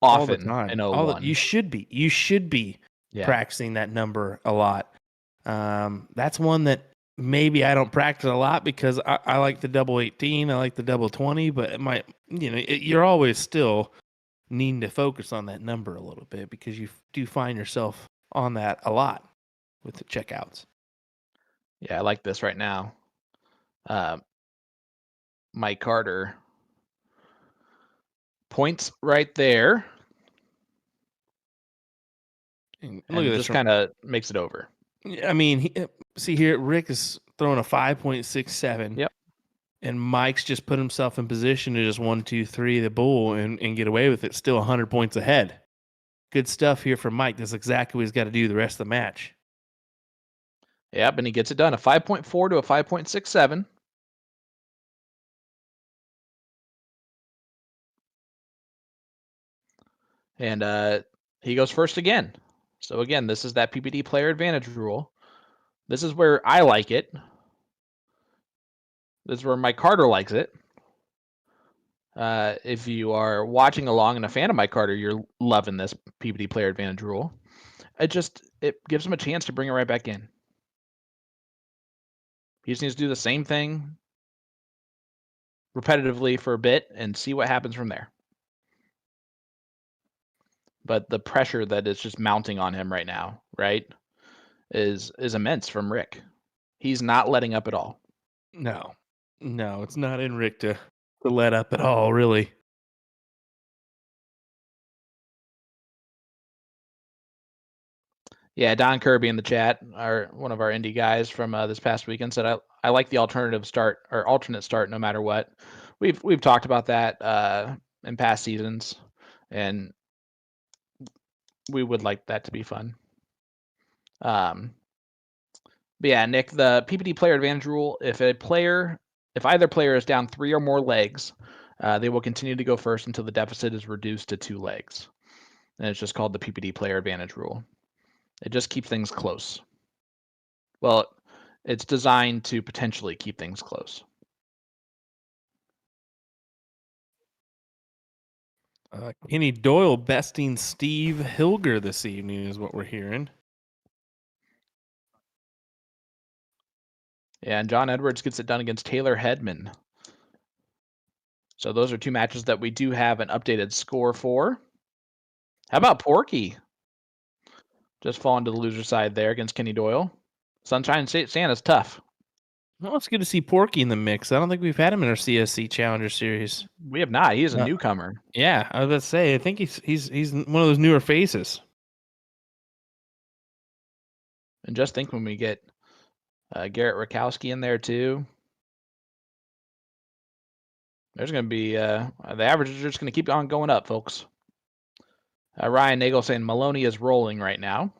often in 01. You should be practicing that number a lot. That's one that maybe I don't practice a lot because I like the double 18, I like the double 20, but it might, you're always still needing to focus on that number a little bit because you do find yourself on that a lot with the checkouts. Yeah, I like this right now. Mike Carter. Points right there. And look at this, just kind of makes it over. I mean, see here, Rick is throwing a 5.67. Yep. And Mike's just put himself in position to just 1, 2, 3 the bull and get away with it. Still 100 points ahead. Good stuff here from Mike. That's exactly what he's got to do the rest of the match. Yep, and he gets it done. A 5.4 to a 5.67. And he goes first again. So again, this is that PPD player advantage rule. This is where I like it. This is where Mike Carter likes it. If you are watching along and a fan of Mike Carter, you're loving this PPD player advantage rule. It gives him a chance to bring it right back in. He just needs to do the same thing repetitively for a bit and see what happens from there. But the pressure that is just mounting on him right now, right, is immense from Rick. He's not letting up at all. No, it's not in Rick to let up at all, really. Yeah, Don Kirby in the chat, one of our indie guys from this past weekend, said I like the alternate start no matter what. We've talked about that in past seasons, and we would like that to be fun. But yeah, Nick, the PPD player advantage rule, if either player is down 3 or more legs, they will continue to go first until the deficit is reduced to 2 legs. And it's just called the PPD player advantage rule. It just keeps things close. Well, it's designed to potentially keep things close. Kenny Doyle besting Steve Hilger this evening is what we're hearing. Yeah, and John Edwards gets it done against Taylor Hedman. So those are 2 matches that we do have an updated score for. How about Porky? Just falling to the loser side there against Kenny Doyle. Sunshine Santa's tough. Well, it's good to see Porky in the mix. I don't think we've had him in our CSC Challenger Series. We have not. He is a newcomer. Yeah, I was about to say. I think he's one of those newer faces. And just think when we get Garrett Rakowski in there too. There's going to be the averages are just going to keep on going up, folks. Ryan Nagel saying Maloney is rolling right now.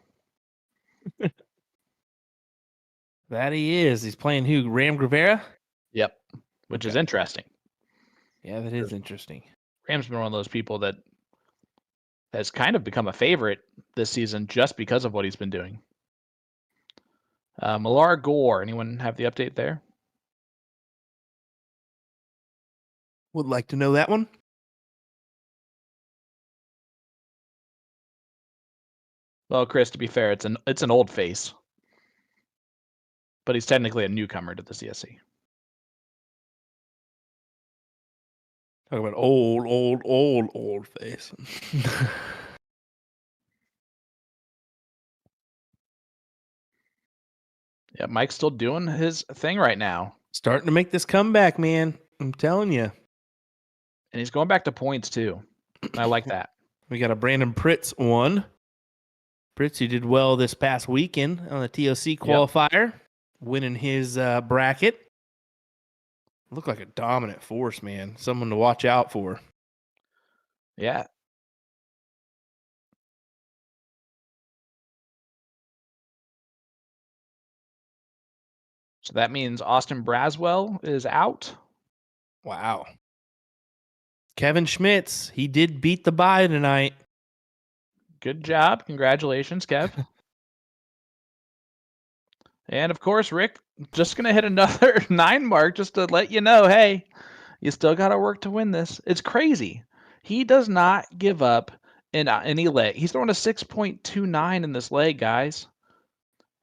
That he is. He's playing who? Ram Rivera? Yep, which is interesting. Yeah, that is interesting. Ram's been one of those people that has kind of become a favorite this season just because of what he's been doing. Millar Gore, anyone have the update there? Would like to know that one. Well, Chris, to be fair, it's an old face, but he's technically a newcomer to the CSC. Talk about old face. Yeah, Mike's still doing his thing right now. Starting to make this comeback, man. I'm telling you. And he's going back to points too. I like that. We got a Brandon Pritz one. Pritz, you did well this past weekend on the TOC qualifier, winning his bracket. Looked like a dominant force, man. Someone to watch out for. Yeah. So that means Austin Braswell is out. Wow. Kevin Schmitz, he did beat the bye tonight. Good job. Congratulations, Kev. And of course, Rick, just going to hit another 9 mark just to let you know, hey, you still got to work to win this. It's crazy. He does not give up in any leg. He's throwing a 6.29 in this leg, guys.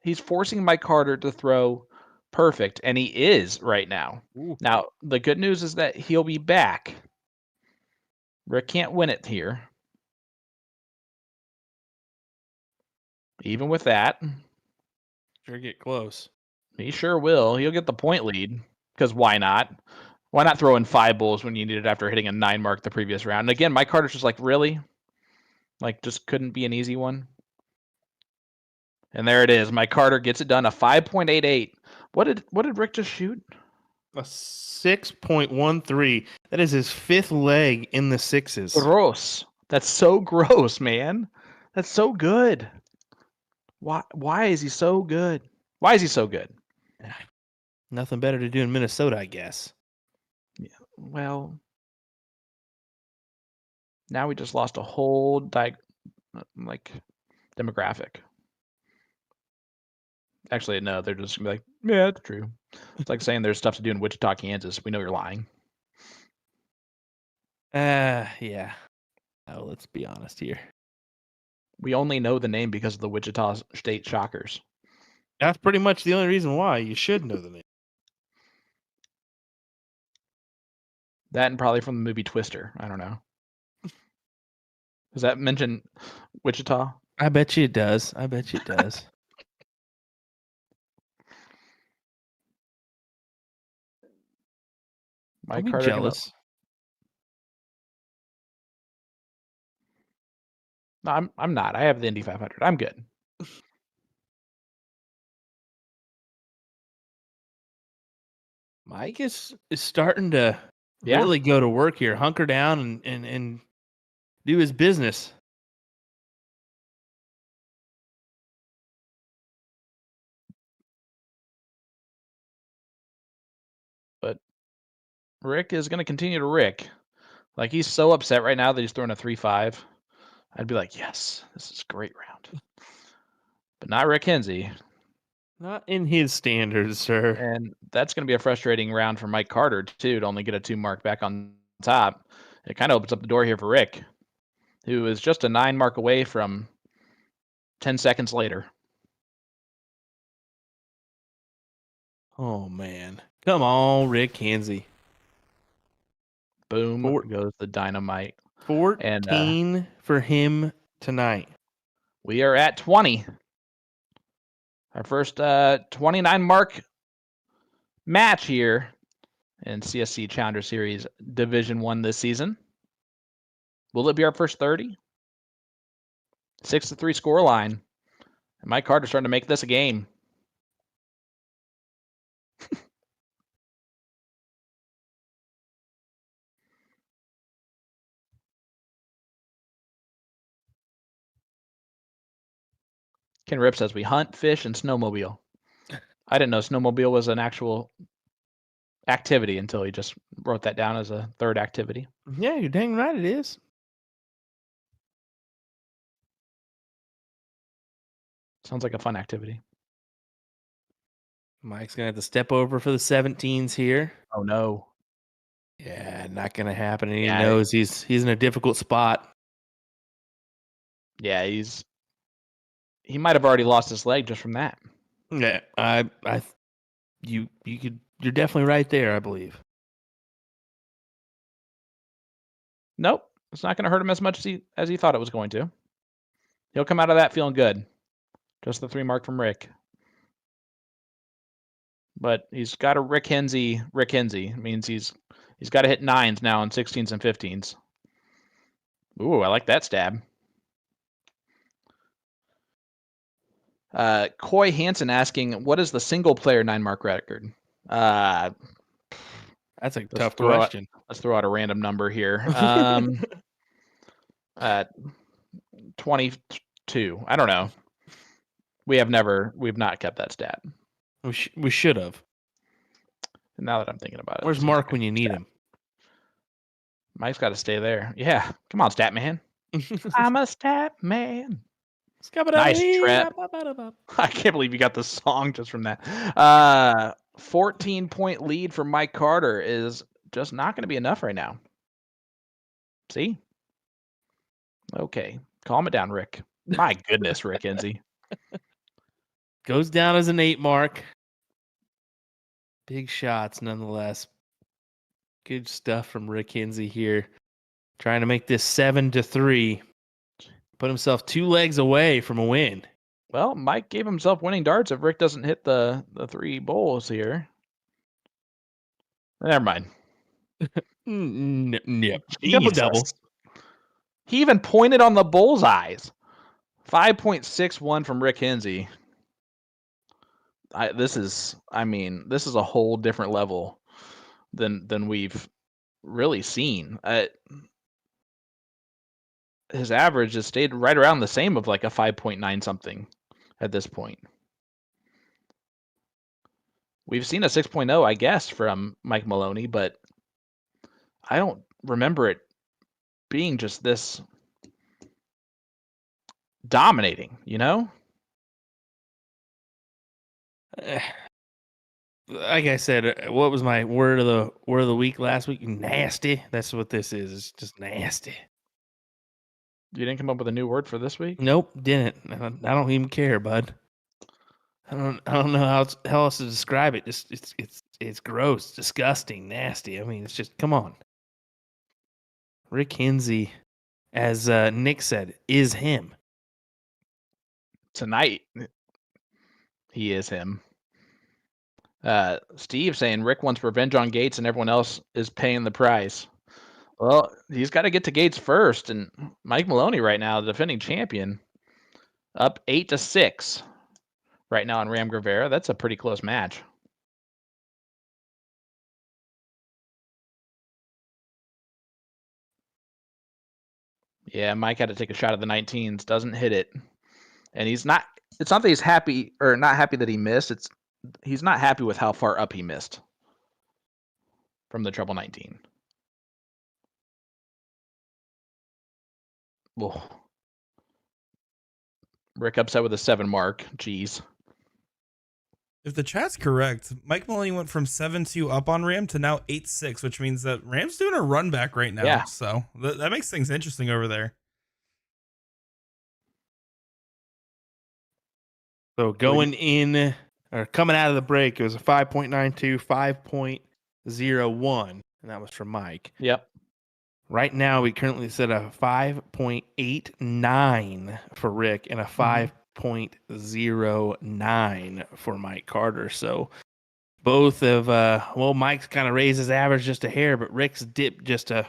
He's forcing Mike Carter to throw perfect, and he is right now. Ooh. Now, the good news is that he'll be back. Rick can't win it here. Even with that. Sure get close. He sure will. He'll get the point lead, because why not? Why not throw in 5 bulls when you need it after hitting a 9 mark the previous round? And again, Mike Carter's just like, really? Like, just couldn't be an easy one? And there it is. Mike Carter gets it done, a 5.88. What did Rick just shoot? A 6.13. That is his 5th leg in the 6s. Gross. That's so gross, man. That's so good. Why is he so good? Why is he so good? Nothing better to do in Minnesota, I guess. Yeah. Well, now we just lost a whole demographic. Actually, no, they're just gonna be like, yeah, it's true. It's like saying there's stuff to do in Wichita, Kansas. We know you're lying. Yeah. Oh, let's be honest here. We only know the name because of the Wichita State Shockers. That's pretty much the only reason why you should know the name. That and probably from the movie Twister. I don't know. Does that mention Wichita? I bet you it does. I bet you it does. Mike I'll be Carter jealous. No, I'm not. I have the Indy 500. I'm good. Mike is starting to really go to work here, hunker down and do his business. But Rick is going to continue to Rick. Like, he's so upset right now that he's throwing a 3-5. I'd be like, yes, this is a great round. But not Rick Henze. Not in his standards, sir. And that's going to be a frustrating round for Mike Carter, too, to only get a 2 mark back on top. It kind of opens up the door here for Rick, who is just a 9 mark away from 10 seconds later. Oh, man. Come on, Rick Henze. Boom goes the dynamite. 14 for him tonight. We are at 20. Our first 29 mark match here in CSC Challenger Series Division 1 this season. Will it be our first 30? 6-3 score line. And Mike Carter starting to make this a game. Ken Rip says we hunt, fish, and snowmobile. I didn't know snowmobile was an actual activity until he just wrote that down as a third activity. Yeah, you're dang right it is. Sounds like a fun activity. Mike's going to have to step over for the 17s here. Oh, no. Yeah, not going to happen. And he knows he's in a difficult spot. Yeah, he might have already lost his leg just from that. Yeah, you're definitely right there, I believe. Nope, it's not going to hurt him as much as he thought it was going to. He'll come out of that feeling good. Just the 3 mark from Rick. But he's got a Rick Henze. It means he's got to hit 9s now on 16s and 15s. Ooh, I like that stab. Coy Hansen asking, what is the single player 9-mark record? That's a tough question. Let's throw out a random number here. 22. I don't know. We've not kept that stat. We should have. Now that I'm thinking about it. Where's Mark when you need him? Mike's got to stay there. Yeah. Come on, stat man. I'm a stat man. Nice, Trent. I can't believe you got the song just from that. 14-point lead for Mike Carter is just not going to be enough right now. See? Okay. Calm it down, Rick. My goodness, Rick Henze. Goes down as an 8 mark. Big shots nonetheless. Good stuff from Rick Henze here. Trying to make this 7-3. Put himself 2 legs away from a win. Well, Mike gave himself winning darts if Rick doesn't hit the 3 bowls here. Never mind. Yep. Double. He even pointed on the bullseyes. 5.61 from Rick Henze. This is a whole different level than we've really seen. His average has stayed right around the same of like a 5.9 something at this point. We've seen a 6.0, I guess, from Mike Maloney, but I don't remember it being just this dominating, you know? Like I said, what was my word of the week last week? Nasty. That's what this is. It's just nasty. You didn't come up with a new word for this week? Nope, didn't. I don't even care, bud. I don't know how else to describe it. Just it's gross, disgusting, nasty. I mean, it's just come on. Rick Henze, as Nick said, is him. Tonight, he is him. Steve saying Rick wants revenge on Gates and everyone else is paying the price. Well, he's got to get to Gates first, and Mike Maloney right now, the defending champion, up 8-6 right now on Ram Guevara. That's a pretty close match. Yeah, Mike had to take a shot at the 19s, doesn't hit it. And it's not that he's happy or not happy that he missed. He's not happy with how far up he missed from the treble 19. Whoa. Rick upset with a 7 mark. Jeez. If the chat's correct, Mike Maloney went from 7-2 up on Ram to now 8-6, which means that Ram's doing a run back right now. Yeah. So that makes things interesting over there. So going in or coming out of the break, it was a 5.92, 5.01, and that was from Mike. Yep. Right now, we currently set a 5.89 for Rick and a 5.09 for Mike Carter. So both of Mike's kind of raised his average just a hair, but Rick's dipped just a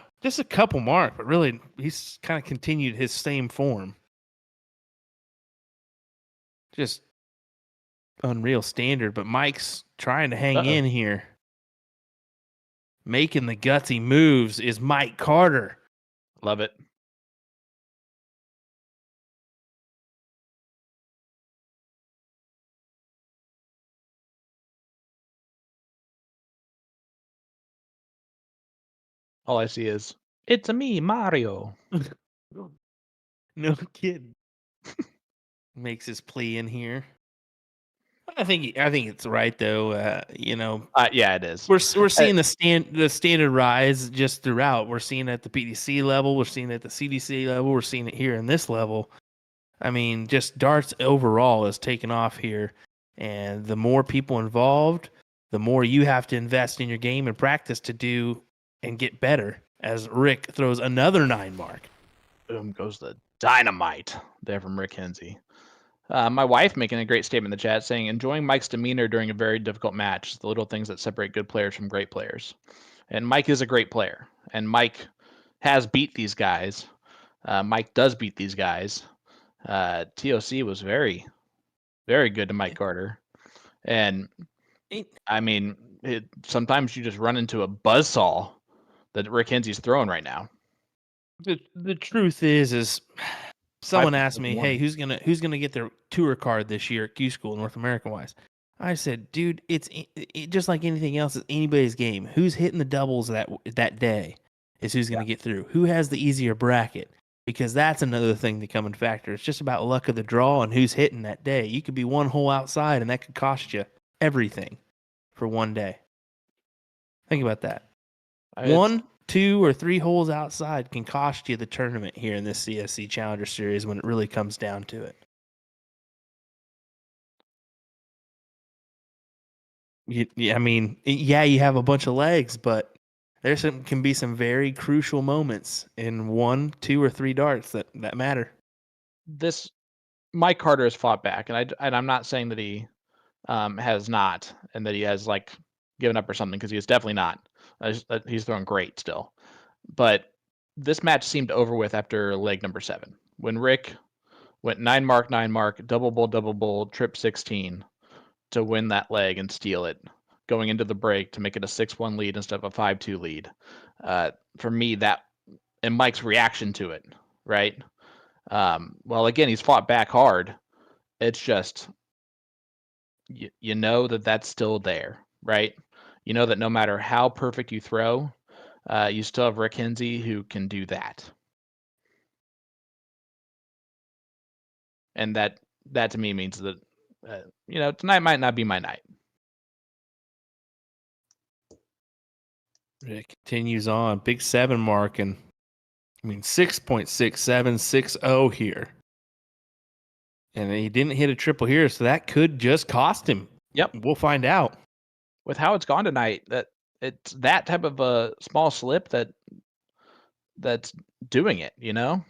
couple mark. But really, he's kind of continued his same form. Just unreal standard, but Mike's trying to hang in here. Making the gutsy moves is Mike Carter. Love it. All I see is, it's a me, Mario. No kidding. Makes his plea in here. I think it's right though. Yeah, it is. We're seeing the standard rise just throughout. We're seeing it at the PDC level. We're seeing it at the CDC level. We're seeing it here in this level. I mean, just darts overall is taking off here, and the more people involved, the more you have to invest in your game and practice to do and get better. As Rick throws another 9 mark. Boom goes the dynamite there from Rick Henze. My wife making a great statement in the chat saying, enjoying Mike's demeanor during a very difficult match, the little things that separate good players from great players. And Mike is a great player, and Mike has beat these guys. Mike does beat these guys. TOC was very, very good to Mike Carter. And I mean, sometimes you just run into a buzzsaw that Rick Henze's throwing right now. The truth is someone asked me, hey, who's gonna get their tour card this year at Q School North American wise? I said, dude, it's just like anything else. It's anybody's game. Who's hitting the doubles that day is who's gonna get through. Who has the easier bracket? Because that's another thing to come in factor. It's just about luck of the draw and who's hitting that day. You could be one hole outside, and that could cost you everything for one day. Think about that. 1, 2, or 3 holes outside can cost you the tournament here in this CSC Challenger Series when it really comes down to it. I mean, you have a bunch of legs, but can be some very crucial moments in 1, 2, or 3 darts that matter. Mike Carter has fought back, and I'm not saying that he has not, and that he has like given up or something, because he is definitely not. He's throwing great still, but this match seemed over with after leg number 7 when Rick went 9 mark, double bull, trip 16 to win that leg and steal it, going into the break to make it a 6-1 lead instead of a 5-2 lead. For me, that and Mike's reaction to it, right? Well, again, he's fought back hard. It's just you know that's still there, right? You know that no matter how perfect you throw, you still have Rick Henze who can do that. And that to me means that, tonight might not be my night. Rick continues on. Big 7 mark, and 6.6760 here. And he didn't hit a triple here, so that could just cost him. Yep. We'll find out. With how it's gone tonight, that it's that type of a small slip that's doing it, Now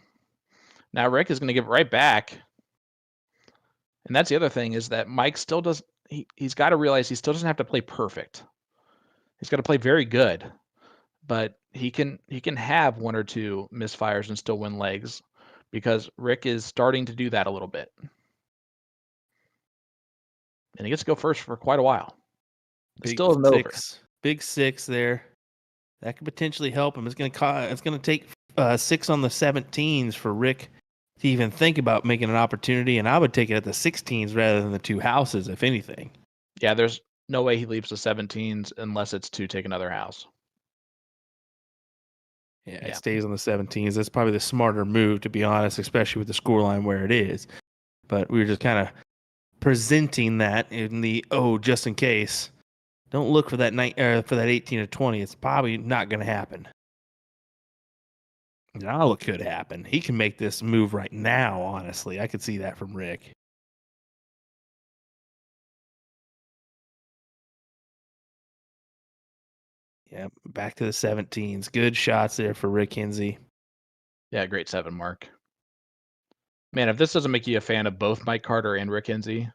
Rick is going to give it right back. And that's the other thing, is that Mike still does he's got to realize he still doesn't have to play perfect. He's got to play very good. But he can have 1 or 2 misfires and still win legs, because Rick is starting to do that a little bit. And he gets to go first for quite a while. It still isn't over. Big 6 there. That could potentially help him. It's going to take 6 on the 17s for Rick to even think about making an opportunity, and I would take it at the 16s rather than the 2 houses, if anything. Yeah, there's no way he leaves the 17s unless it's to take another house. Yeah, it stays on the 17s. That's probably the smarter move, to be honest, especially with the scoreline where it is. But we were just kind of presenting that in the just in case. Don't look for that 18 or 20. It's probably not going to happen. Now it could happen. He can make this move right now, honestly. I could see that from Rick. Yeah, back to the 17s. Good shots there for Rick Henze. Yeah, great 7 mark. Man, if this doesn't make you a fan of both Mike Carter and Rick Henze,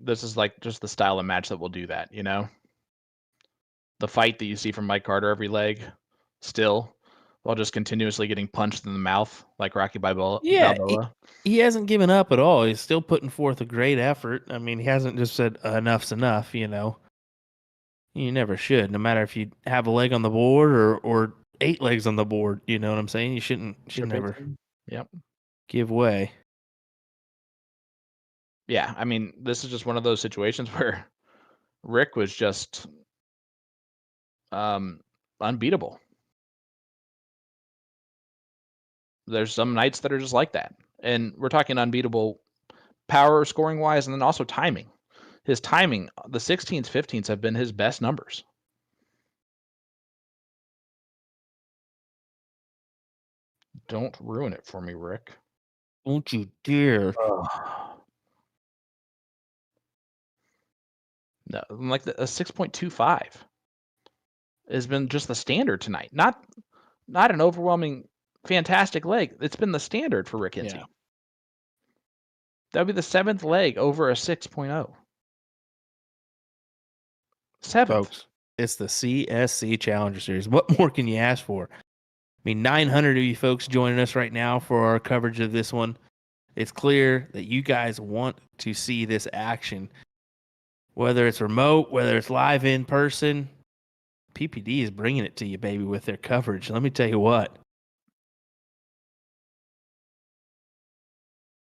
this is like just the style of match that will do that, The fight that you see from Mike Carter every leg, still, while just continuously getting punched in the mouth like Rocky Balboa. Yeah, he hasn't given up at all. He's still putting forth a great effort. I mean, he hasn't just said enough's enough, You never should, no matter if you have a leg on the board or 8 legs on the board. You know what I'm saying? You shouldn't never give way. Yeah, I mean, this is just one of those situations where Rick was just unbeatable. there's some nights that are just like that. And we're talking unbeatable power scoring wise, and then also timing. His timing, the 16s, 15s have been his best numbers. Don't ruin it for me, Rick. Don't you dare. No, like a 6.25 has been just the standard tonight. Not an overwhelming, fantastic leg. It's been the standard for Rick Henze. Yeah. That would be the 7th leg over a 6.0. 7th. Folks, it's the CSC Challenger Series. What more can you ask for? I mean, 900 of you folks joining us right now for our coverage of this one. It's clear that you guys want to see this action. Whether it's remote, whether it's live in person, PPD is bringing it to you, baby, with their coverage. Let me tell you what.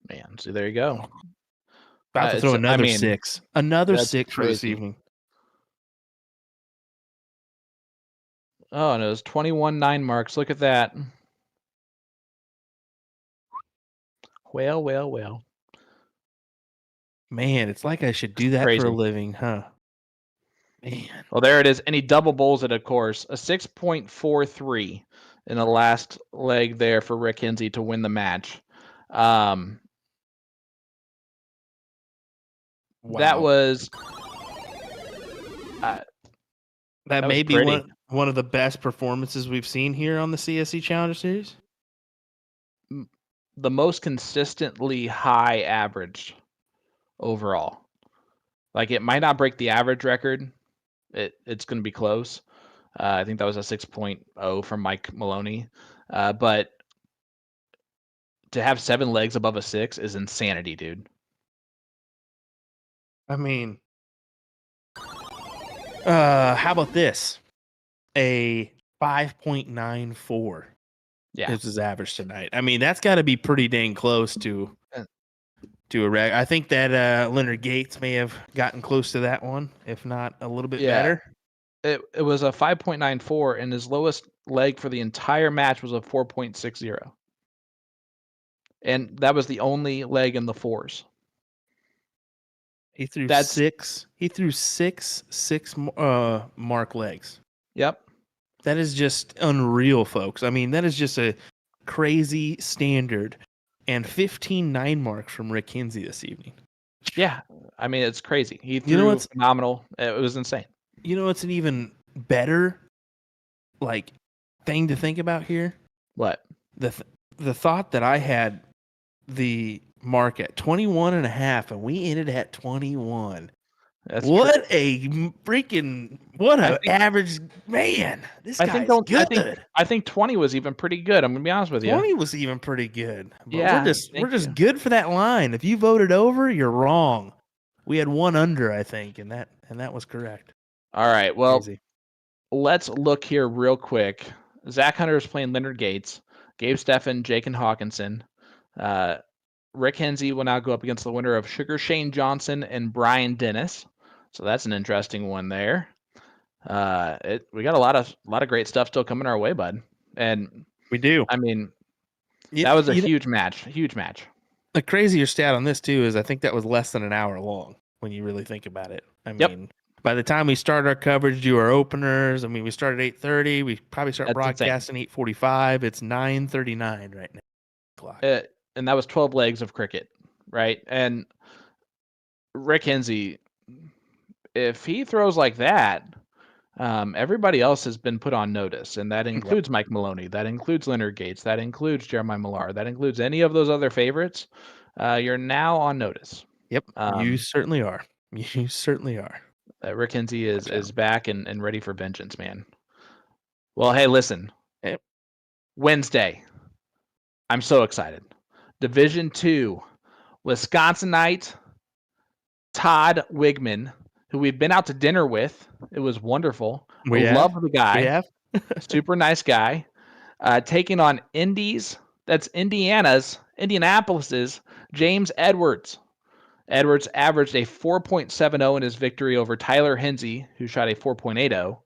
Man, see, there you go. About to throw another 6. Another 6 for this evening. Oh, and it was 21-9 marks. Look at that. Well. Man, it's like I should do that for a living, huh? Man. Well, there it is. And he double bowls it, of course. A 6.43 in the last leg there for Rick Henze to win the match. Wow. That was... that may be one of the best performances we've seen here on the CSC Challenger Series. The most consistently high average overall. Like, it might not break the average record. It's going to be close. I think that was a 6.0 from Mike Maloney. But to have 7 legs above a 6 is insanity, dude. I mean, how about this? A 5.94 is his average tonight. I mean, that's got to be pretty dang close to a reg. I think that Leonard Gates may have gotten close to that one, if not a little bit better. It was a 5.94, and his lowest leg for the entire match was a 4.60. And that was the only leg in the 4s. He threw six mark legs. Yep. That is just unreal, folks. I mean, that is just a crazy standard. And 15-9 marks from Rick Henze this evening. Yeah. I mean, it's crazy. He threw phenomenal. It was insane. You know what's an even better thing to think about here? What? The thought that I had the mark at 21.5 and we ended at 21. That's what true. What an average man. This guy's good. I think 20 was even pretty good. I'm gonna be honest with you. 20 was even pretty good. But yeah, we're just good for that line. If you voted over, you're wrong. We had one under, I think, and that was correct. All right. Well, let's look here real quick. Zach Hunter is playing Leonard Gates, Gabe Steffen, Jake and Hawkinson. Rick Henze will now go up against the winner of Sugar Shane Johnson and Brian Dennis. So that's an interesting one there. We got a lot of great stuff still coming our way, bud. And we do. I mean, that was a huge match. Huge match. The crazier stat on this too is I think that was less than an hour long when you really think about it. I mean, by the time we started our coverage, do our openers. I mean, we started at 8:30. We probably start broadcasting 8:45. It's 9:39 right now. Clock. And that was 12 legs of cricket, right? And Rick Henze, if he throws like that, everybody else has been put on notice, and that includes Mike Maloney, that includes Leonard Gates, that includes Jeremiah Millar, that includes any of those other favorites. You're now on notice. Yep, you certainly are. You certainly are. Rick Henze is back and ready for vengeance, man. Well, hey, listen. Yep. Wednesday. I'm so excited. Division II, Wisconsinite Todd Wigman, who we've been out to dinner with. It was wonderful. We love the guy. We have. Super nice guy. Taking on Indianapolis's James Edwards. Edwards averaged a 4.70 in his victory over Tyler Henze, who shot a 4.80.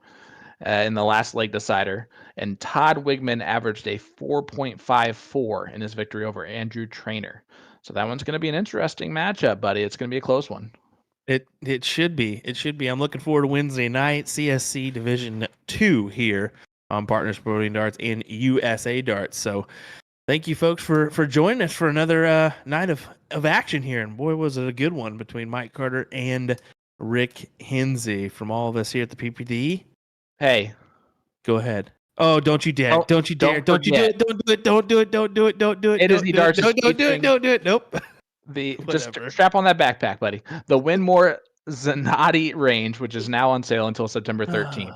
in the last leg decider, and Todd Wigman averaged a 4.54 in his victory over Andrew Trainer. So that one's going to be an interesting matchup, buddy. It's going to be a close one. It should be. It should be. I'm looking forward to Wednesday night, CSC Division 2 here on Partners Promoting Darts and USA Darts. So thank you, folks, for joining us for another night of action here. And boy, was it a good one between Mike Carter and Rick Henze. From all of us here at the PPD. Hey. Go ahead. Oh, don't you dare. Don't you dare. Don't you do it. Don't do it. Don't do it. Don't do it. Don't do it. It is the Darts. Don't do it. Don't do it. Nope. Just strap on that backpack, buddy. The Winmore Zanotti range, which is now on sale until September 13th.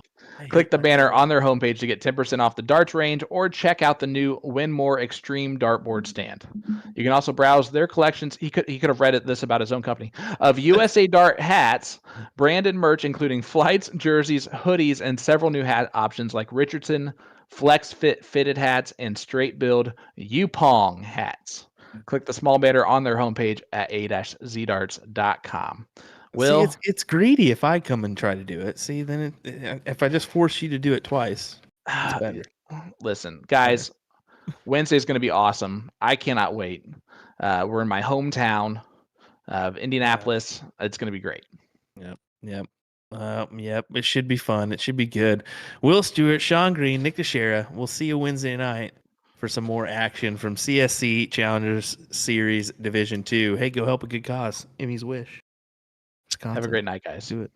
Click the banner on their homepage to get 10% off the darts range, or check out the new Winmore Extreme dartboard stand. You can also browse their collections. He could have read this about his own company of USA Dart hats, branded merch including flights, jerseys, hoodies, and several new hat options like Richardson Flex Fit fitted hats and straight build Yupong hats. Click the small banner on their homepage at a-zdarts.com. Will, see, it's greedy if I come and try to do it. See, then if I just force you to do it twice, it's better. Listen, guys, Wednesday's going to be awesome. I cannot wait. We're in my hometown of Indianapolis. It's going to be great. Yep. It should be fun. It should be good. Will Stewart, Sean Green, Nick Teixeira. We'll see you Wednesday night for some more action from CSC Challenger Series Division 2. Hey, go help a good cause. Emmy's wish. Wisconsin. Have a great night, guys. Do it.